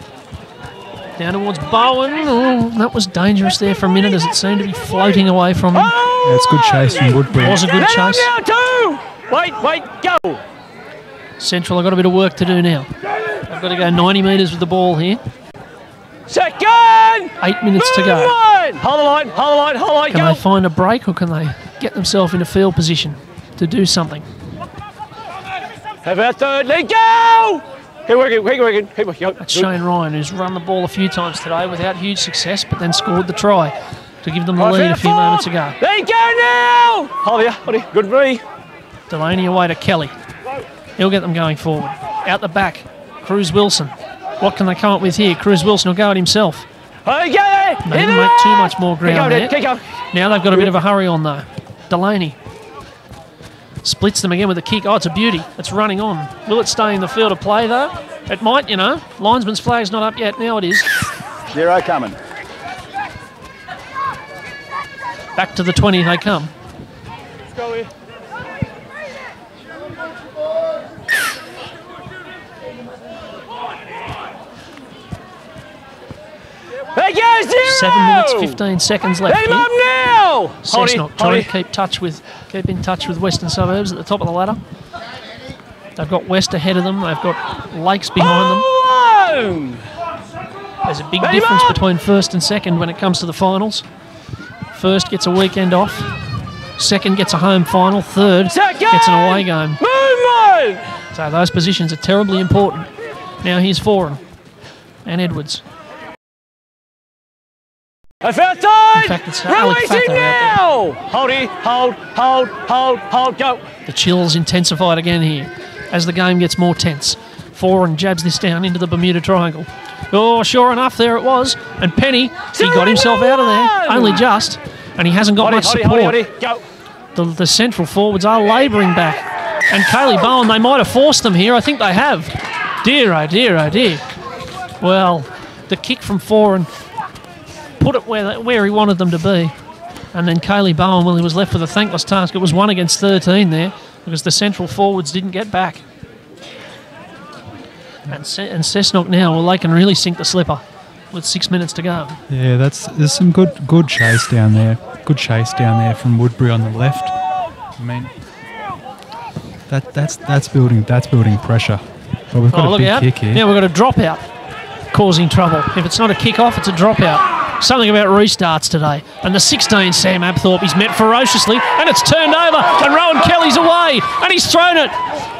Down towards Bowen. Oh, that was dangerous there for a minute as it seemed to be floating away from him. Yeah, it's good chase from Woodbury. It was a good chase. Now too. Wait, go! Central have got a bit of work to do now. They've got to go 90 metres with the ball here. Second! 8 minutes to go. Hold the line, go! Can they find a break or can they get themselves in a field position to do something? Have our third, let go! Keep working. That's Shane Ryan, who's run the ball a few times today without huge success, but then scored the try to give them the lead a few moments ago. There you go now! Hold it, good free. Delaney away to Kelly. He'll get them going forward. Out the back, Cruz Wilson. What can they come up with here? Cruz Wilson will go it himself. They didn't make too much more ground there. Now they've got a bit of a hurry on though. Delaney splits them again with a kick. Oh, it's a beauty. It's running on. Will it stay in the field of play, though? It might, Linesman's flag's not up yet. Now it is. 0 coming. Back to the 20 they come. Let's go here. There goes 0! 7 minutes, 15 seconds left. Let him up now! Cessnock trying to keep in touch with Western Suburbs at the top of the ladder. They've got West ahead of them. They've got Lakes behind them. There's a big difference between first and second when it comes to the finals. First gets a weekend off. Second gets a home final. Third gets an away game. So those positions are terribly important. Now here's Foran and Edwards. I found time! In fact, it's Alec Father out there. Hold, go. The chill's intensified again here as the game gets more tense. Foran jabs this down into the Bermuda Triangle. Oh, sure enough, there it was. And Penny, he got himself out of there, only just, and he hasn't got much support. Go. The central forwards are labouring back. And Kaylee Bowen, they might have forced them here. I think they have. Dear, oh dear, oh dear. Well, the kick from Foran put it where he wanted them to be. And then Kaylee Bowen, well, he was left with a thankless task. It was 1 against 13 there because the central forwards didn't get back. And Cessnock now, well, they can really sink the slipper. with 6 minutes to go. Yeah, there's some good chase down there. Good chase down there from Woodbury on the left. I mean, that's building pressure. But we've got a big kick here. Now we've got a dropout causing trouble. If it's not a kick-off, it's a dropout. Something about restarts today. And the 16, Sam Abthorpe, he's met ferociously, and it's turned over, and Rowan Kelly's away, and he's thrown it.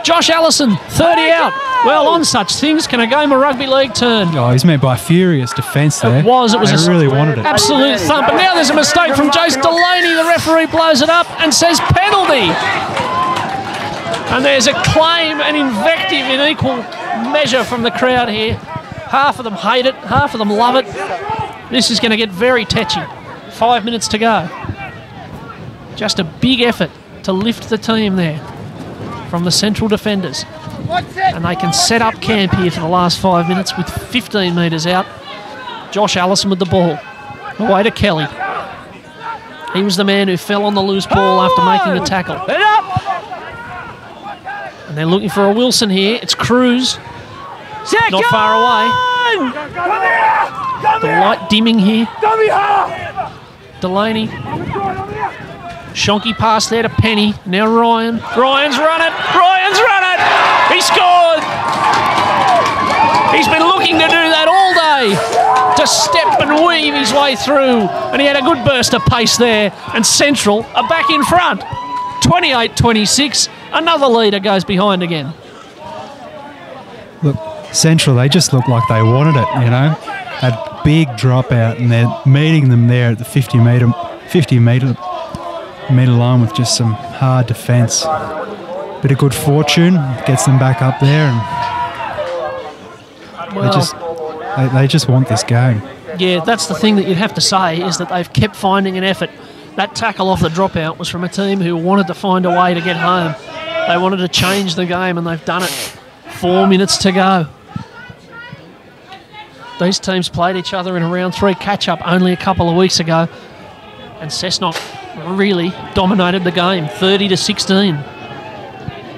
Josh Allison, 30 out. Well, on such things can a game of rugby league turn. Oh, he's met by a furious defence there. It was they really wanted it. Absolute thump. And now there's a mistake from Jace Delaney. The referee blows it up and says penalty. And there's a claim and invective in equal measure from the crowd here. Half of them hate it, half of them love it. This is going to get very tetchy. 5 minutes to go. Just a big effort to lift the team there from the central defenders. And they can set up camp here for the last 5 minutes with 15 metres out. Josh Allison with the ball. Away to Kelly. He was the man who fell on the loose ball after making the tackle. And they're looking for a Wilson here. It's Cruz. Not far away. The light dimming here. Delaney. Shonky pass there to Penny. Now Ryan. Ryan's run it. Ryan's run it. He scored. He's been looking to do that all day. To step and weave his way through. And he had a good burst of pace there. And Central are back in front. 28-26. Another leader goes behind again. Look, Central, they just look like they wanted it, you know. That big dropout, and they're meeting them there at the 50 metre line with just some hard defence. Bit of good fortune gets them back up there, and they just want this game. Yeah, that's the thing that you'd have to say, is that they've kept finding an effort. That tackle off the dropout was from a team who wanted to find a way to get home. They wanted to change the game, and they've done it. 4 minutes to go. These teams played each other in a round 3 catch-up only a couple of weeks ago, and Cessnock really dominated the game, 30-16.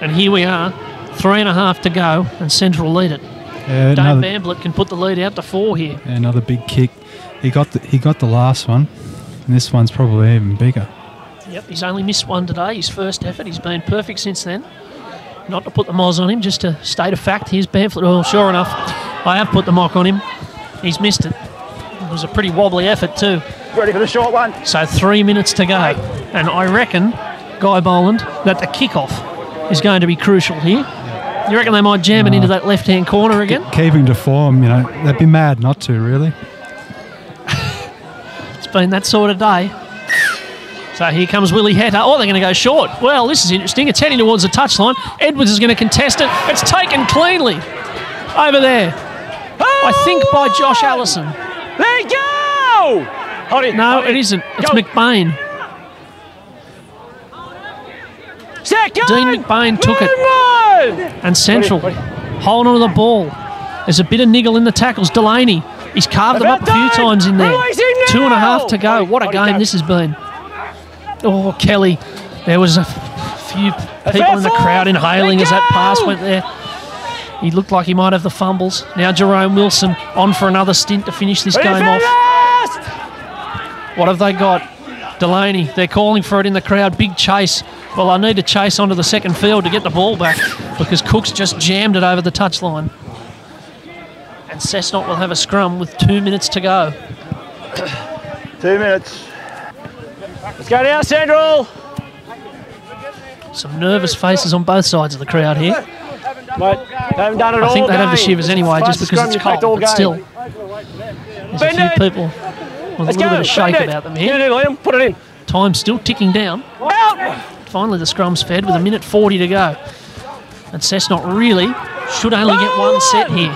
And here we are, 3.5 to go, and Central lead it. Dave Bamblett can put the lead out to 4 here. Yeah, another big kick. He got the last one, and this one's probably even bigger. Yep, he's only missed one today, his first effort. He's been perfect since then. Not to put the moz on him, just to state a fact. Here's Bamford. Oh, sure enough, I have put the mock on him. He's missed it. It was a pretty wobbly effort too. Ready for the short one. So 3 minutes to go. And I reckon, Guy Boland, that the kickoff is going to be crucial here. You reckon they might jam it into that left-hand corner again? Keeping to form, you know, they'd be mad not to, really. It's been that sort of day. So here comes Willie Hatter. Oh, they're going to go short. Well, this is interesting. It's heading towards the touchline. Edwards is going to contest it. It's taken cleanly over there. I think by Josh Allison. There you go! No, it isn't. It's McBain. Second! Dean McBain took it. And Central holding on to the ball. There's a bit of niggle in the tackles. Delaney, he's carved them up a few times in there. 2.5 to go. What a game this has been. Oh, Kelly. There was a few people in the crowd inhaling as that pass went there. He looked like he might have the fumbles. Now Jerome Wilson on for another stint to finish this game off. What have they got? Delaney, they're calling for it in the crowd. Big chase. Well, I need to chase onto the second field to get the ball back because Cook's just jammed it over the touchline. And Cessnock will have a scrum with 2 minutes to go. 2 minutes. Let's go now, Central. Some nervous faces on both sides of the crowd here. Mate, they haven't done it all I think they have the game. shivers anyway, just because it's cold, but still. There's a few people with a little bit of shake about them here. Liam, put it in. Time's still ticking down. Out! Finally the scrum's fed with 1:40 to go. And Cessnock really should only get one set here.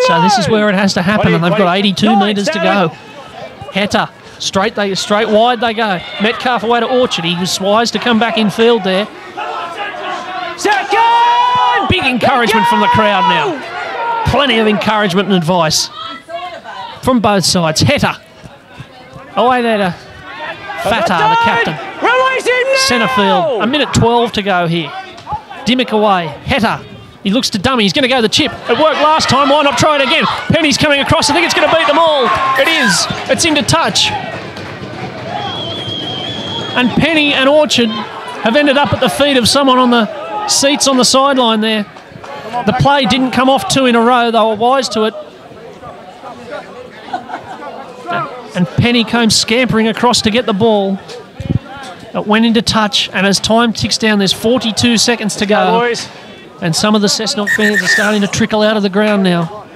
So this is where it has to happen, and they've got 82 metres to go. Hatter, straight wide they go. Metcalf away to Orchard. He was wise to come back in field there. Second! Big encouragement from the crowd now. Plenty of encouragement and advice from both sides. Hatter. Away there to Fatah, the captain. Centre field. 1:12 to go here. Dimmock away. Hatter. He looks to dummy. He's going to go the chip. It worked last time. Why not try it again? Penny's coming across. I think it's going to beat them all. It is. It's into touch. And Penny and Orchard have ended up at the feet of someone on the seats on the sideline there. The play didn't come off 2 in a row. They were wise to it. And Penny came scampering across to get the ball. It went into touch, and as time ticks down, there's 42 seconds to go. And some of the Cessnock fans are starting to trickle out of the ground now.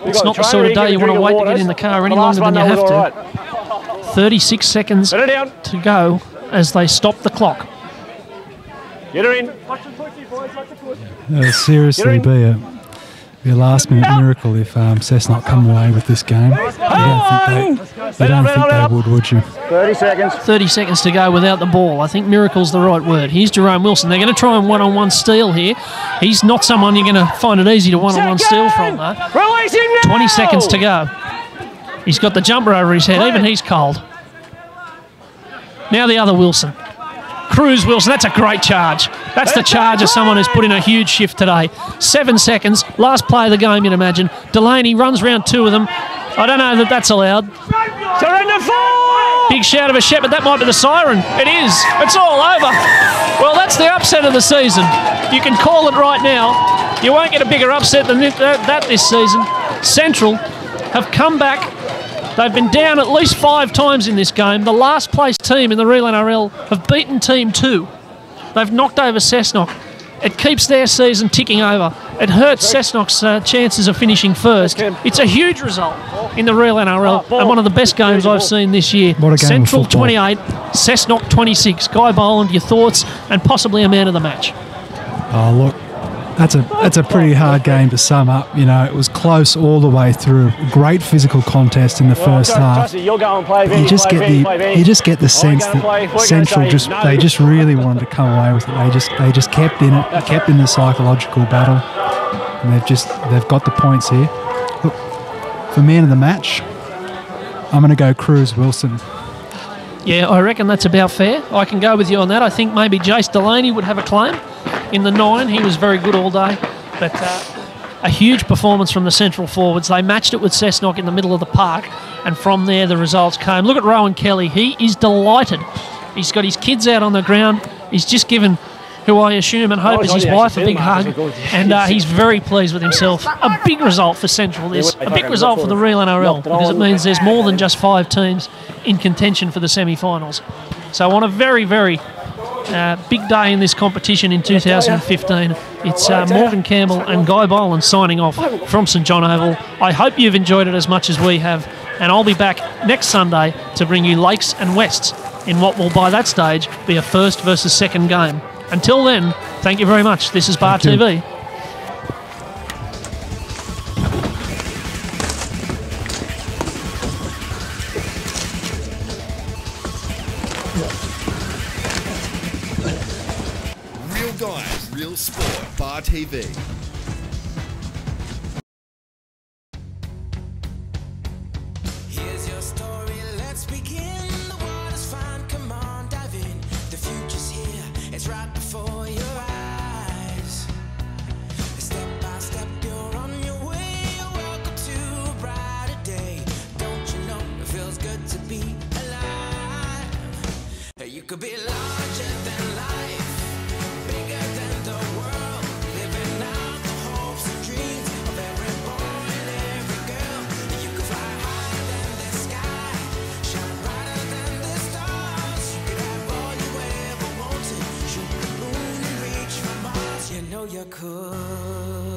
It's not the sort of day you want to wait to get in the car any longer than you have to. 36 seconds to go as they stop the clock. Get her in. It'll seriously be a last-minute miracle if Cessnock come away with this game. You don't think they would you? 30 seconds. 30 seconds to go without the ball. I think miracle's the right word. Here's Jerome Wilson. They're going to try and one-on-one steal here. He's not someone you're going to find it easy to one-on-one steal from, though. 20 seconds to go. He's got the jumper over his head. Even he's cold. Now the other Wilson. Cruz Wilson, that's a great charge. That's the charge of someone who's put in a huge shift today. 7 seconds, last play of the game, you'd imagine. Delaney runs round 2 of them. I don't know that that's allowed. Surrender 4! Big shout of a Shepherd, that might be the siren. It is, it's all over. Well, that's the upset of the season. You can call it right now. You won't get a bigger upset than that this season. Central have come back. They've been down at least 5 times in this game. The last place team in the Real NRL have beaten Team 2. They've knocked over Cessnock. It keeps their season ticking over. It hurts Cessnock's chances of finishing first. It's a huge result in the Real NRL and one of the best games I've seen this year. What a game Central of football. 28, Cessnock 26. Guy Boland, your thoughts and possibly a man of the match. Oh, look, that's a pretty hard game to sum up. You know, it was close all the way through. Great physical contest in the first half. You just get the sense that Central just really wanted to come away with it. They just kept in it, kept in the psychological battle, and they've got the points here. Look, for man of the match, I'm going to go Cruz Wilson. Yeah, I reckon that's about fair. I can go with you on that. I think maybe Jace Delaney would have a claim. In the 9, he was very good all day. But a huge performance from the Central forwards. They matched it with Cessnock in the middle of the park, and from there the results came. Look at Rowan Kelly. He is delighted. He's got his kids out on the ground. He's just given, who I assume and hope is his wife, a big hug. And he's very pleased with himself. A big result for Central this. A big result for the Real NRL, because it means there's more than just 5 teams in contention for the semi-finals. So on a very, very big day in this competition in 2015. It's Morgan Campbell and Guy Boland signing off from St John Oval. I hope you've enjoyed it as much as we have, and I'll be back next Sunday to bring you Lakes and Wests in what will by that stage be a first versus second game. Until then, thank you very much. This is Bar TV. Guys, Real Sport, Bar TV. Here's your story, let's begin. The water's fine, come on, dive in. The future's here, it's right before your eyes. Step by step, you're on your way. Welcome to a brighter day. Don't you know it feels good to be alive? You could be larger than life. You know you could.